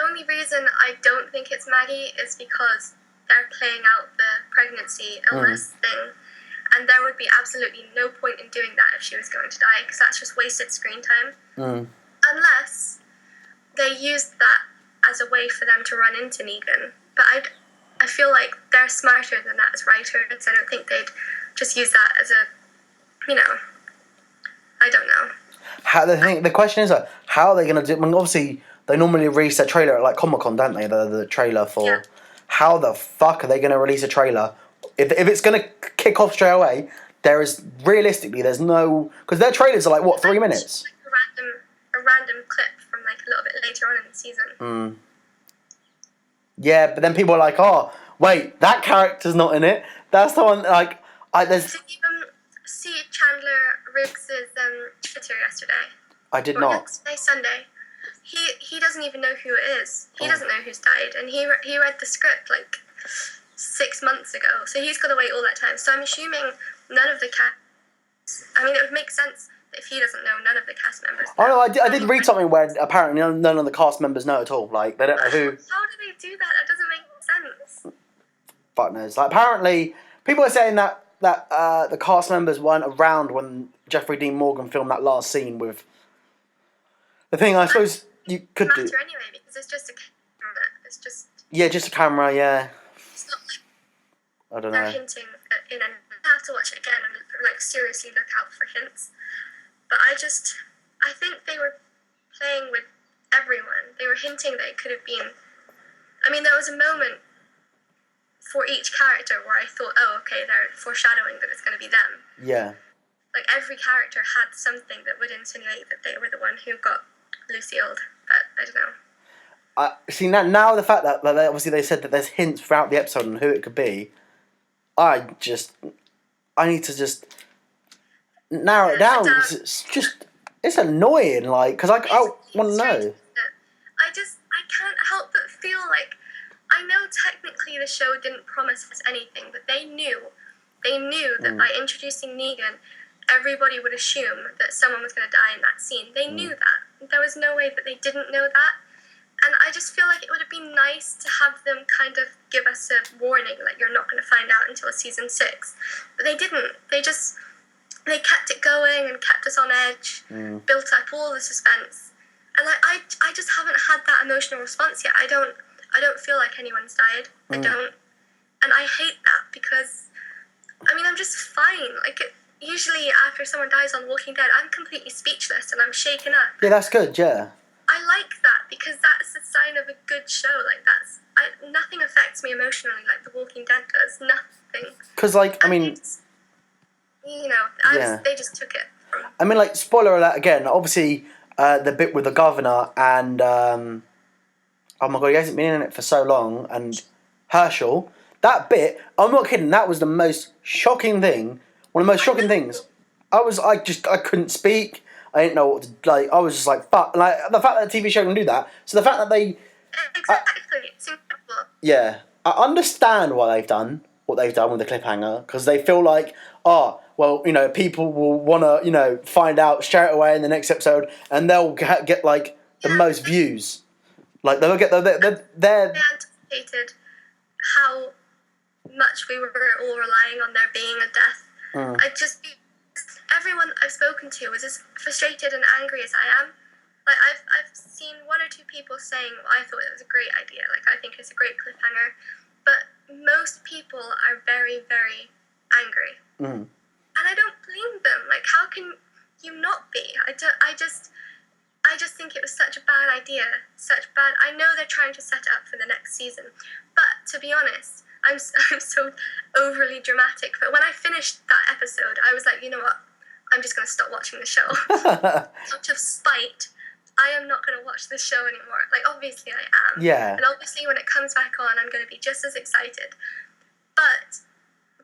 only reason I don't think it's Maggie is because they're playing out the pregnancy illness thing. And there would be absolutely no point in doing that if she was going to die, because that's just wasted screen time. Unless they used that as a way for them to run into Negan. But I feel like they're smarter than that as writers. I don't think they'd just use that as a, you know, I don't know. The question is, how are they going to do it? I mean, obviously, they normally release their trailer at, like, Comic-Con, don't they? The trailer for... Yeah. How the fuck are they going to release a trailer? If it's going to kick off straight away, there's no... Because their trailers are like, what, 3 minutes? Like a random clip from like a little bit later on in the season. Yeah, but then people are like, oh, wait, that character's not in it. That's the one, like... there's... Did you see Chandler Riggs' Twitter yesterday? I did not. Yesterday, Sunday. He doesn't even know who it is. He doesn't know who's died. And he read the script like 6 months ago. So he's got to wait all that time. So I'm assuming none of the cast... I mean, it would make sense that if he doesn't know, none of the cast members know. Oh, no, I did read something where apparently none of the cast members know at all. Like, they don't know who... How do they do that? That doesn't make sense. Fuck knows. Like, apparently, people are saying that the cast members weren't around when Jeffrey Dean Morgan filmed that last scene with... The thing I suppose you could do... Matter anyway, because it's just a camera. It's just... Yeah, just a camera, yeah. It's not like I don't know. they're hinting in a... I have to watch it again and like seriously look out for hints. But I think they were playing with everyone. They were hinting that it could have been... I mean, there was a moment for each character where I thought, oh, okay, they're foreshadowing that it's going to be them. Yeah. Like, every character had something that would insinuate that they were the one who got Lucille, but I don't know. See, now the fact that obviously they said that there's hints throughout the episode on who it could be, I need to just narrow it down. It's annoying, like, because I want to know. I can't help but feel like, I know technically the show didn't promise us anything, but they knew that by introducing Negan, everybody would assume that someone was going to die in that scene. They knew that. There was no way that they didn't know that. And I just feel like it would have been nice to have them kind of give us a warning that you're not going to find out until season 6. But they didn't. They kept it going and kept us on edge, built up all the suspense. And I just haven't had that emotional response yet. I don't feel like anyone's died. I don't. And I hate that because, I mean, I'm just fine. Like, usually after someone dies on Walking Dead, I'm completely speechless and I'm shaken up. Yeah, that's good, yeah. I like that because that's a sign of a good show. Like nothing affects me emotionally like The Walking Dead does. Nothing. Because, like, I mean, you know, they just took it. I mean, like, spoiler alert again. Obviously, the bit with the governor and oh my god, he hasn't been in it for so long, and Herschel. That bit, I'm not kidding. That was the most shocking thing. One of the most shocking things. I couldn't speak. I didn't know what to, like. I was just like, fuck. Like, the fact that the TV show can do that. So the fact that they, Exactly, it's incredible. yeah, I understand why they've done what they've done with the cliffhanger, because they feel like, oh, well, you know, people will want to, you know, find out straight away in the next episode, and they'll get like the most views. Like they'll get They anticipated how much we were all relying on there being a death. Everyone I've spoken to was as frustrated and angry as I am. Like I've seen one or two people saying, well, I thought it was a great idea. Like I think it's a great cliffhanger, but most people are very, very angry, and I don't blame them. Like how can you not be? I just think it was such a bad idea. I know they're trying to set it up for the next season, but to be honest, I'm so overly dramatic. But when I finished that episode, I was like, you know what? I'm just going to stop watching the show. Out of spite, I am not going to watch this show anymore. Like, obviously I am. Yeah. And obviously when it comes back on, I'm going to be just as excited. But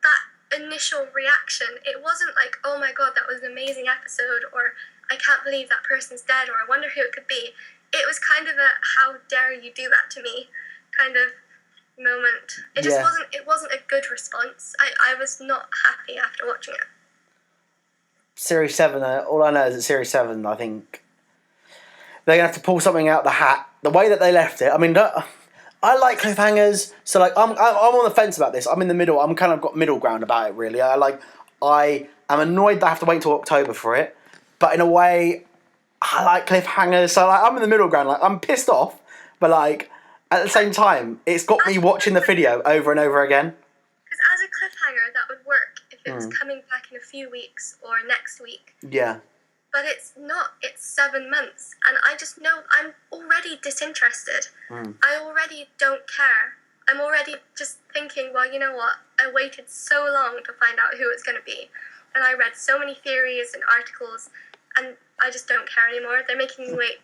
that initial reaction, it wasn't like, oh my god, that was an amazing episode, or I can't believe that person's dead, or I wonder who it could be. It was kind of a, how dare you do that to me kind of moment. It just wasn't a good response. I was not happy after watching it. Series 7, all I know is that Series 7, I think they're going to have to pull something out the hat. The way that they left it, I mean, I like cliffhangers, so like I'm on the fence about this. I'm in the middle. I'm kind of got middle ground about it, really. I am annoyed that I have to wait until October for it, but in a way, I like cliffhangers, so like I'm in the middle ground. Like I'm pissed off, but like at the same time, it's got me watching the video over and over again. Because as a cliffhanger, that would work if it was coming back in a few weeks or next week. Yeah. But it's not. It's 7 months, and I just know I'm already disinterested. I already don't care. I'm already just thinking, well, you know what? I waited so long to find out who it's going to be, and I read so many theories and articles, and I just don't care anymore. They're making me wait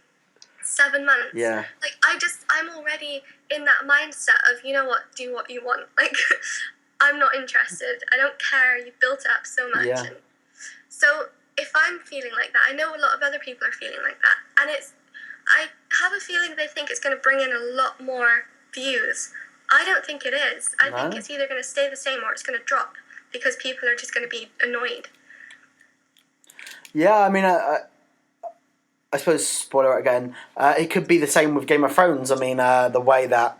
7 months. Yeah. Like, I'm already in that mindset of, you know what, do what you want. Like, I'm not interested. I don't care. You built it up so much. Yeah. And so if I'm feeling like that, I know a lot of other people are feeling like that. And I have a feeling they think it's going to bring in a lot more views. I don't think it is. I think it's either going to stay the same or it's going to drop because people are just going to be annoyed. Yeah, I mean, I suppose, spoiler again, it could be the same with Game of Thrones. I mean, the way that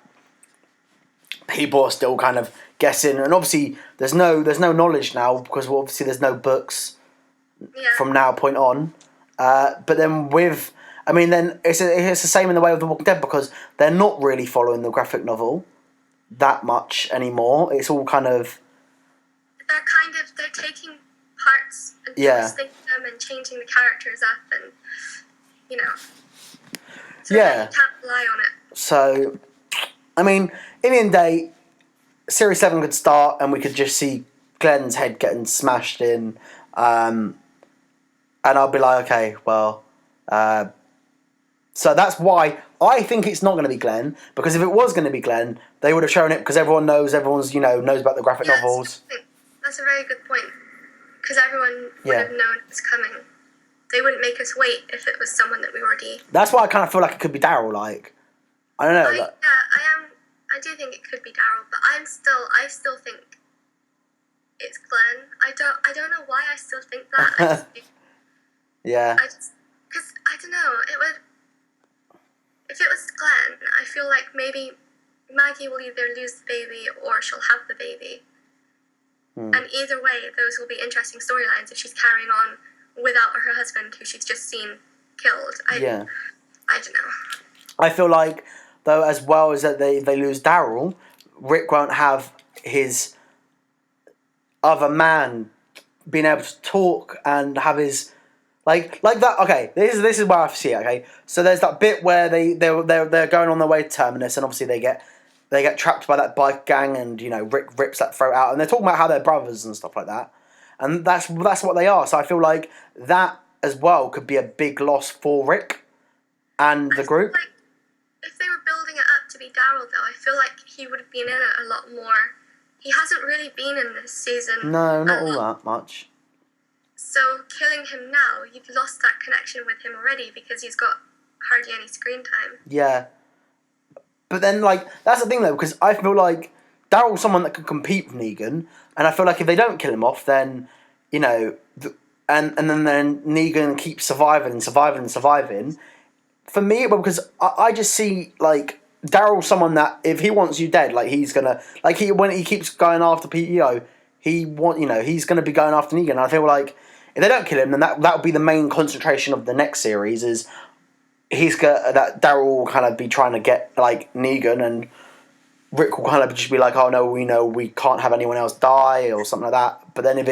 people are still kind of guessing, and obviously there's no knowledge now because obviously there's no books from now point on. But then then it's the same in the way of The Walking Dead because they're not really following the graphic novel that much anymore. It's all kind of they're taking parts and twisting them and changing the characters up and so you can't rely on it. So I mean, in the end of the day, Series 7 could start and we could just see Glenn's head getting smashed in, and I'll be like, okay, well, so that's why I think it's not going to be Glenn, because if it was going to be Glenn, they would have shown it because everyone's knows about the graphic novels. That's a very good point, because everyone would have known it's coming. They wouldn't make us wait if it was someone that we already... That's why I kind of feel like it could be Daryl, like, I don't know. I do think it could be Daryl, but I still think it's Glenn. I don't know why I still think that. Yeah. Because I don't know, if it was Glenn, I feel like maybe Maggie will either lose the baby or she'll have the baby. And either way, those will be interesting storylines if she's carrying on without her husband, who she's just seen killed. I don't know. I feel like, though, as well as that they lose Daryl, Rick won't have his other man being able to talk and have his Like that. Okay, this is where I see it. Okay, so there's that bit where they're going on their way to Terminus, and obviously they get trapped by that bike gang, and Rick rips that throat out, and they're talking about how they're brothers and stuff like that, and that's what they are. So I feel like that as well could be a big loss for Rick and the group. Like, if they were building it up to be Daryl, though, I feel like he would have been in it a lot more. He hasn't really been in this season. No, not all that much. So killing him now, you've lost that connection with him already because he's got hardly any screen time. Yeah. But then, that's the thing, though, because I feel like Daryl's someone that could compete with Negan, and I feel like if they don't kill him off, then, and then Negan keeps surviving and surviving and surviving. For me, because I just see, Daryl's someone that, if he wants you dead, he's gonna, when he keeps going after PEO, he's gonna be going after Negan, and I feel like if they don't kill him, then that would be the main concentration of the next series, is that Daryl will kind of be trying to get Negan, and Rick will kind of just be like, oh no, we know we can't have anyone else die or something like that. But then if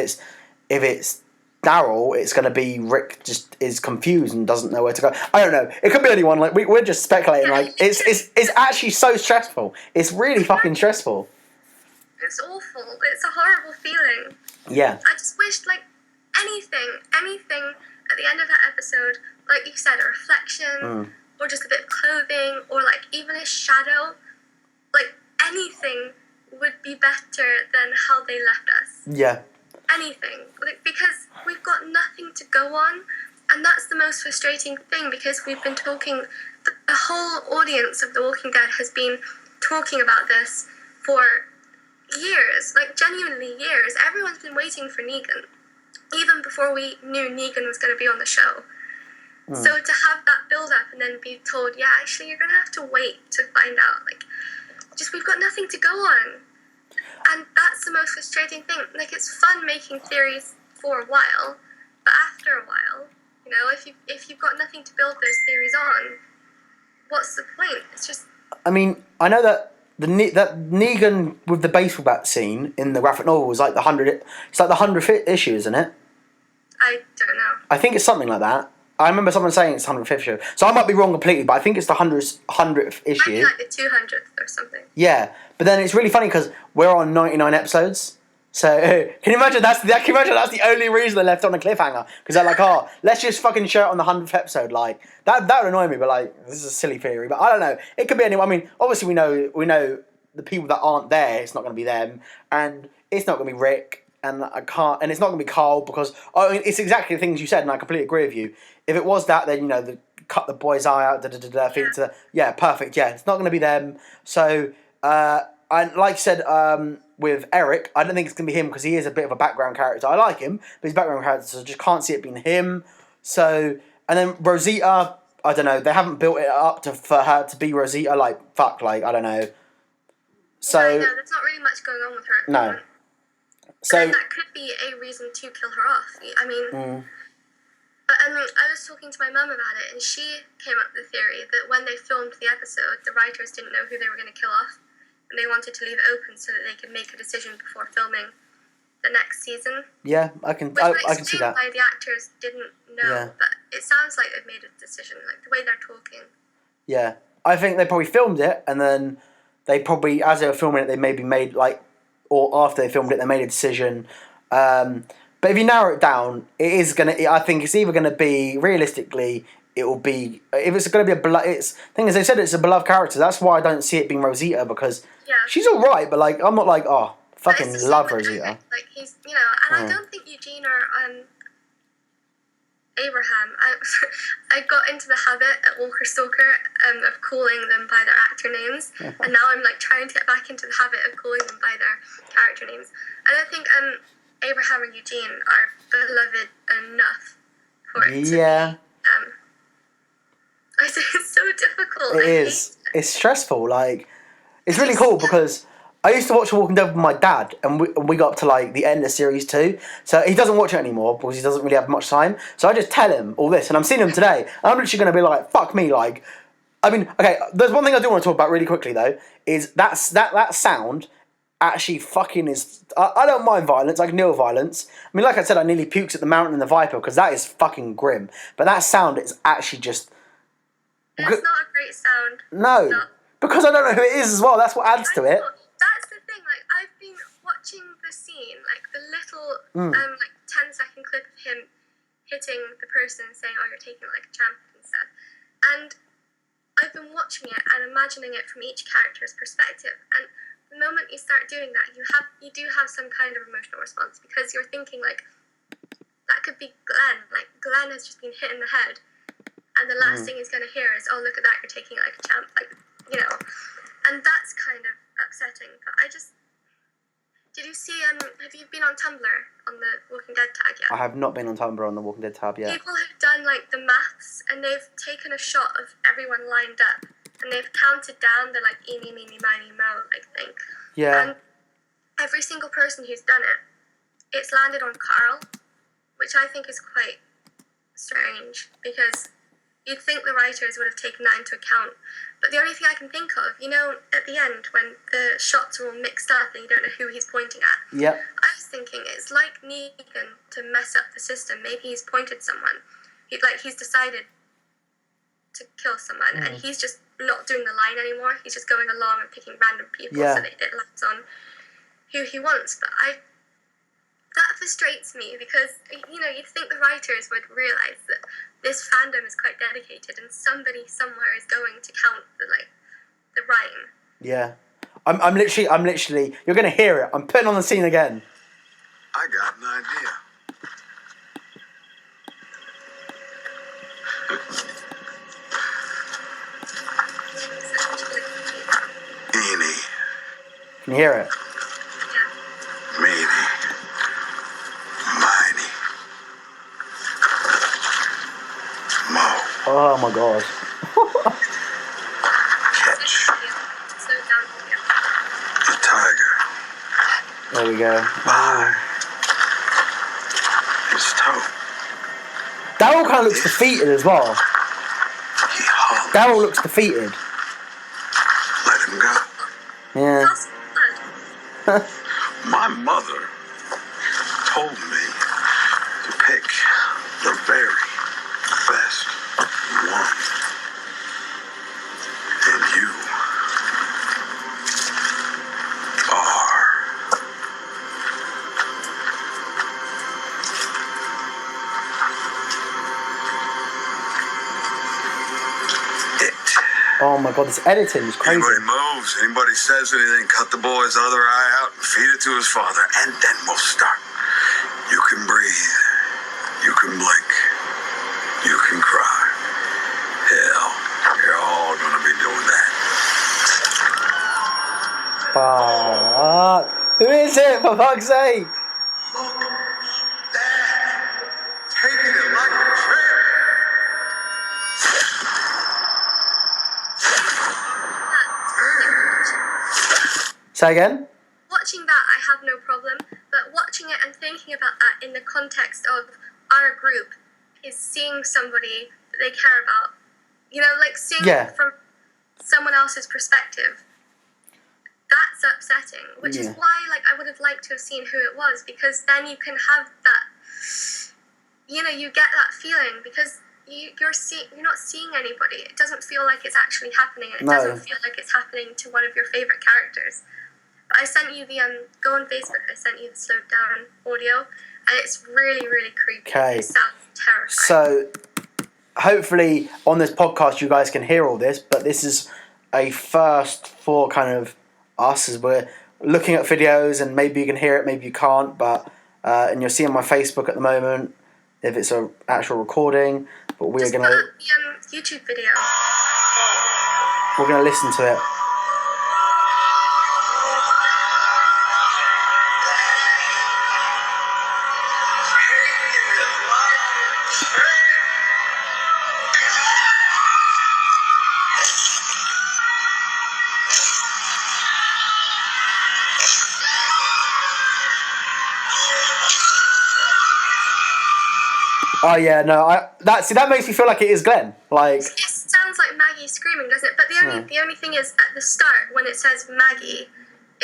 it's Daryl, it's going to be Rick just is confused and doesn't know where to go. I don't know. It could be anyone. We're just speculating. It's actually so stressful. It's really fucking stressful. It's awful. It's a horrible feeling. Yeah. I just wished anything at the end of that episode, like you said, a reflection, or just a bit of clothing, or even a shadow, anything would be better than how they left us. Yeah. Anything, because we've got nothing to go on, and that's the most frustrating thing, because we've been talking, the whole audience of The Walking Dead has been talking about this for years, genuinely years. Everyone's been waiting for Negan, even before we knew Negan was going to be on the show. So to have that build up and then be told, yeah, actually you're going to have to wait to find out, we've got nothing to go on. And that's the most frustrating thing. It's fun making theories for a while, but after a while, if you've got nothing to build those theories on, what's the point? It's just... I mean, I know that that Negan with the baseball bat scene in the graphic novel was the 100th issue, isn't it? I don't know. I think it's something like that. I remember someone saying it's 105th issue. So I might be wrong completely, but I think it's the 100th issue. Maybe the 200th or something. Yeah, but then it's really funny because we're on 99 episodes. So can you imagine that's the only reason they left on a cliffhanger? Because they're like, oh, let's just fucking show it on the 100th episode. That would annoy me, but this is a silly theory. But I don't know. It could be anyone. I mean, obviously we know the people that aren't there. It's not going to be them, and it's not going to be Rick. And it's not going to be Carl, because it's exactly the things you said, and I completely agree with you. If it was that, then cut the boy's eye out, perfect. Yeah, it's not going to be them. So, and like you said, with Eric, I don't think it's going to be him, because he is a bit of a background character. I like him, but he's a background character, so I just can't see it being him. So, and then Rosita, I don't know. They haven't built it up for her to be Rosita. I don't know. So no, there's not really much going on with her at the moment. So and that could be a reason to kill her off. I mean, but I was talking to my mum about it, and she came up with the theory that when they filmed the episode, the writers didn't know who they were going to kill off, and they wanted to leave it open so that they could make a decision before filming the next season. Yeah, I can see that. Why the actors didn't know, but it sounds like they've made a decision, the way they're talking. Yeah, I think they probably filmed it, and then they probably, as they were filming it, they maybe made or after they filmed it, they made a decision. But if you narrow it down, I think it's either going to be, realistically, it will be, if it's going to be thing is, they said it's a beloved character. That's why I don't see it being Rosita, because she's all right, but I'm not fucking love Rosita. He's, and I don't think Eugene or Abraham, I got into the habit at Walker Stalker of calling them by their actor names, and now I'm trying to get back into the habit of calling them by their character names. I don't think Abraham and Eugene are beloved enough for it to be. It's so difficult. It is. It's stressful. It's really cool because I used to watch The Walking Dead with my dad, and we got up to the end of series 2. So he doesn't watch it anymore because he doesn't really have much time. So I just tell him all this, and I'm seeing him today, and I'm literally going to be like, "Fuck me!" I mean, okay. There's one thing I do want to talk about really quickly though, is that sound actually fucking is. I don't mind violence. I can deal with violence. I mean, like I said, I nearly puked at the Mountain and the Viper because that is fucking grim. But that sound is actually just. It's not a great sound. No, because I don't know who it is as well. That's what adds to it. That's the thing. Like, I've been watching the scene, like the little, like 10-second clip of him hitting the person, saying, "Oh, you're taking it like a champ" and stuff. And I've been watching it and imagining it from each character's perspective. And the moment you start doing that, you do have some kind of emotional response because you're thinking like, that could be Glenn. Like, Glenn has just been hit in the head. And the last thing he's going to hear is, "Oh, look at that, you're taking it like a champ." Like, you know. And that's kind of upsetting. But did you see, have you been on Tumblr on the Walking Dead tag yet? I have not been on Tumblr on the Walking Dead tab yet. People have done, like, the maths, and they've taken a shot of everyone lined up. And they've counted down the, like, eeny, meeny, miny, mo, like, thing. Yeah. And every single person who's done it, it's landed on Carl, which I think is quite strange, because you'd think the writers would have taken that into account. But the only thing I can think of, you know, at the end, when the shots are all mixed up and you don't know who he's pointing at, Yep. I was thinking it's like Negan to mess up the system. Maybe he's pointed someone. He's decided to kill someone, and he's just not doing the line anymore. He's just going along and picking random people so that it lands on who he wants. But that frustrates me because, you know, you'd think the writers would realise that this fandom is quite dedicated and somebody somewhere is going to count the rhyme. Yeah. I'm literally, you're going to hear it. I'm putting on the scene again. I got an idea. Eeny, Can you hear it? Yeah. meeny, miny, mo. Oh my god. Catch Slow down here. the tiger There we go. by his toe. Daryl kind of looks defeated as well. He hollers. Daryl looks defeated. Let him go. Yeah. That's blood. My mother told me to pick the very best one. And you are it. Oh my god, this editing is crazy. Anybody moves, anybody says anything, cut the boy's other eye out and feed it to his father, and then we'll start. You can breathe. You can blink. You can cry. Hell, you're all gonna be doing that. Fuck. Who is it, for fuck's sake? Look, Dad, taking it like a champ. Say again? Watching that, I have no problem, but watching it and thinking about that in the context of our group is seeing somebody that they care about. You know, like seeing Yeah. it from someone else's perspective. That's upsetting, which is Yeah. why, like, I would have liked to have seen who it was, because then you can have that, you know, you get that feeling, because you're not seeing anybody. It doesn't feel like it's actually happening, and it No. doesn't feel like it's happening to one of your favorite characters. But I sent you the go on Facebook. I sent you the slowed down audio, and it's really, really creepy. Okay. It sounds terrifying. So, hopefully on this podcast you guys can hear all this, but this is a first for kind of us as we're looking at videos, and maybe you can hear it, maybe you can't, but and you're seeing my Facebook at the moment if it's an actual recording, but we're Just gonna put up the YouTube video. listen to it. Oh yeah, no, that makes me feel like it is Glenn. Like, It sounds like Maggie screaming, doesn't it? But the only thing is, at the start, when it says Maggie,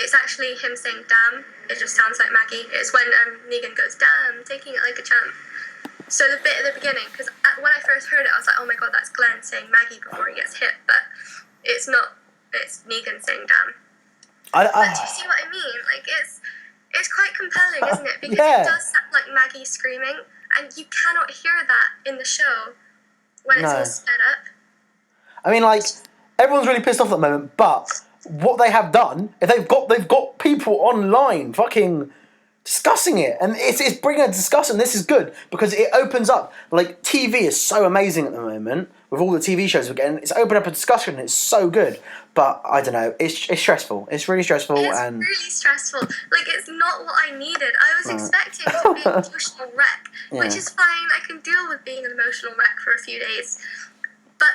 it's actually him saying damn. It just sounds like Maggie. It's when Negan goes, damn, taking it like a champ. So the bit at the beginning, because when I first heard it, I was like, oh my god, that's Glenn saying Maggie before he gets hit, but it's not. It's Negan saying damn. But do you see what I mean? Like, it's quite compelling, isn't it? Because it does sound like Maggie screaming, and you cannot hear that in the show when it's all sped up. I mean, like, everyone's really pissed off at the moment, but what they have done is they've got people online fucking discussing it, and it's bringing a discussion. This is good because it opens up. Like, TV is so amazing at the moment with all the TV shows we're getting. It's opened up a discussion. It's so good, but I don't know. It's stressful. It's really stressful. It's really stressful. Like, it's not what I needed. I was expecting to be an emotional wreck, which is fine. I can deal with being an emotional wreck for a few days, but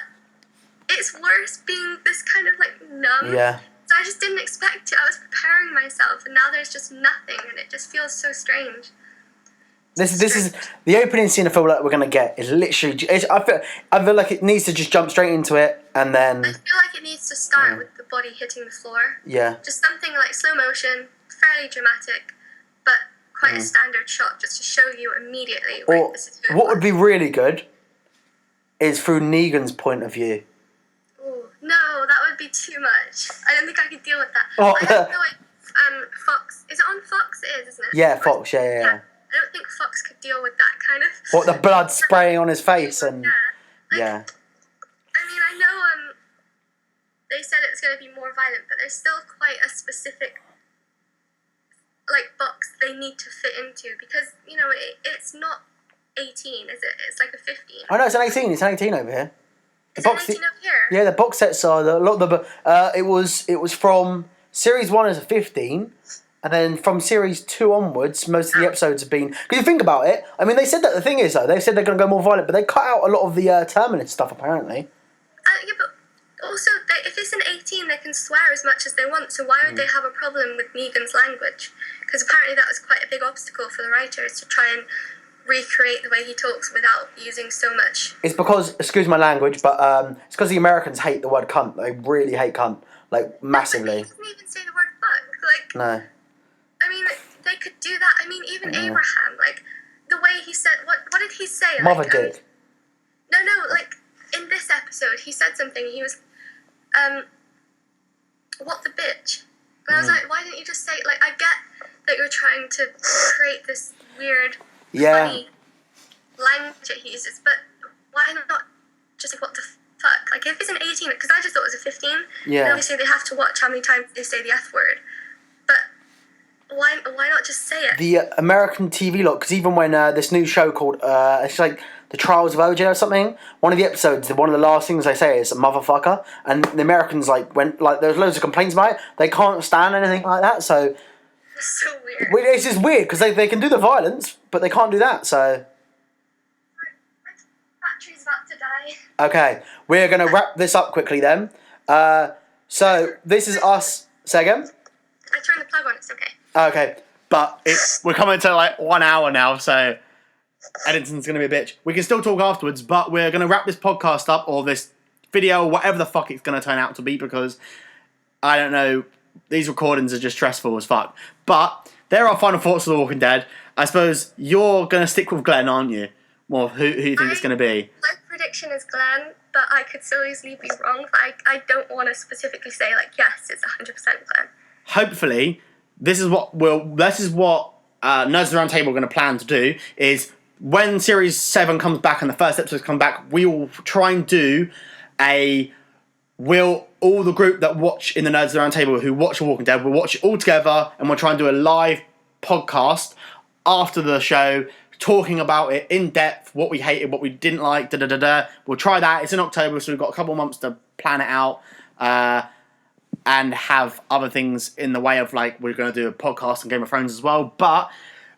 it's worse being this kind of like numb. Yeah. So I just didn't expect it. I was preparing myself, and now there's just nothing, and it just feels so strange. This is the opening scene. I feel like we're gonna get is literally. I feel like it needs to just jump straight into it, and then. I feel like it needs to start with the body hitting the floor. Yeah. Just something like slow motion, fairly dramatic, but quite a standard shot, just to show you immediately. Or this is what would be really good is through Negan's point of view. No, that would be too much. I don't think I could deal with that. Oh. I have no idea. Fox. Is it on Fox? It is, isn't it? Yeah, Fox. Yeah. I don't think Fox could deal with that kind of. What, the blood spraying on his face and. Yeah. I mean, I know they said it's going to be more violent, but there's still quite a specific box they need to fit into because it's not 18, is it? It's like a 15. I know it's an 18. It's an 18 over here. Is it 18 over here? Yeah, the box sets are it was from series 1 as a 15, and then from series 2 onwards, most of the episodes have been. Because you think about it, I mean, they said that the thing is though, they said they're going to go more violent, but they cut out a lot of the Terminus stuff apparently. Yeah, but also if it's an 18, they can swear as much as they want. So why would they have a problem with Negan's language? Because apparently that was quite a big obstacle for the writers to try and recreate the way he talks without using so much. It's because, excuse my language, but it's because the Americans hate the word cunt. They really hate cunt, like massively. He doesn't even say the word fuck. No. I mean, they could do that. I mean, even Abraham, the way he said, what did he say? Mother dick. No, in this episode, he said something. He was, what the bitch? And I was like, why didn't you just say, I get that you're trying to create this weird, funny language that he uses, but why not just what the fuck? If it's an 18, because I just thought it was a 15, and obviously they have to watch how many times they say the F word, but why not just say it? The American TV lot, because even when this new show called, it's like The Trials of OJ or something, one of the episodes, one of the last things they say is motherfucker, and the Americans, there's loads of complaints about it, they can't stand anything like that, so... It's so weird. It's just weird, because they can do the violence, but they can't do that, so... My battery's about to die. Okay, we're going to wrap this up quickly then. So, this is us... Say again? I turned the plug on, it's okay. Okay, but we're coming to 1 hour now, so editing's going to be a bitch. We can still talk afterwards, but we're going to wrap this podcast up, or this video, or whatever the fuck it's going to turn out to be, because I don't know, these recordings are just stressful as fuck. But there are final thoughts of The Walking Dead. I suppose you're going to stick with Glenn, aren't you? Well, who do you think it's going to be? My prediction is Glenn, but I could so easily be wrong. But I don't want to specifically say, yes, it's 100% Glenn. Hopefully, this is what Nerds of the Round Table are going to plan to do, is when Series 7 comes back and the first episodes come back, we will try and do all the group that watch in the Nerds of the Round Table who watch The Walking Dead, we'll watch it all together and we'll try and do a live podcast after the show, talking about it in depth, what we hated, what we didn't like, We'll try that. It's in October, so we've got a couple of months to plan it out. And have other things in the way of we're going to do a podcast on Game of Thrones as well. But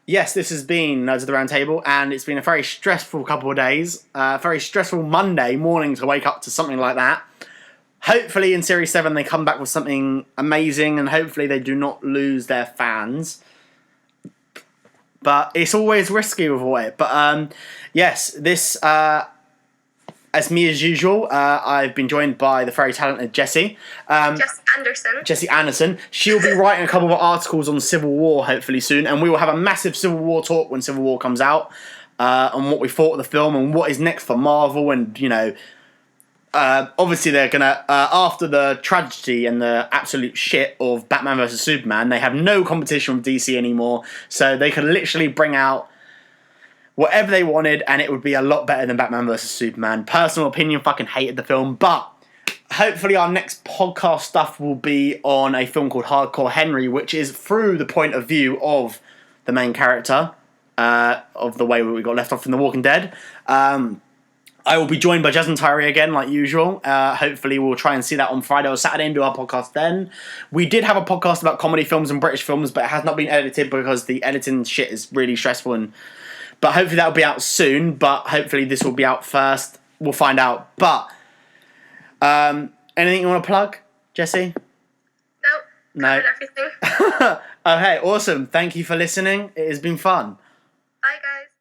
yes, this has been Nerds of the Round Table, and it's been a very stressful couple of days. Very stressful Monday morning to wake up to something like that. Hopefully in Series 7 they come back with something amazing, and hopefully they do not lose their fans. But it's always risky with it. But yes, this As me as usual, I've been joined by the very talented Jessie. Jessie Anderson. She'll be writing a couple of articles on Civil War hopefully soon, and we will have a massive Civil War talk when Civil War comes out, on what we thought of the film and what is next for Marvel. And obviously they're gonna after the tragedy and the absolute shit of Batman vs Superman, they have no competition with DC anymore, so they could literally bring out whatever they wanted, and it would be a lot better than Batman vs Superman. Personal opinion, fucking hated the film, but hopefully our next podcast stuff will be on a film called Hardcore Henry, which is through the point of view of the main character, of the way we got left off in The Walking Dead. I will be joined by Jasmine Tyree again, like usual. Hopefully we'll try and see that on Friday or Saturday and do our podcast then. We did have a podcast about comedy films and British films, but it has not been edited because the editing shit is really stressful. But hopefully that'll be out soon. But hopefully this will be out first. We'll find out. But anything you want to plug, Jessie? Nope. No. Covered everything. Okay, awesome. Thank you for listening. It has been fun.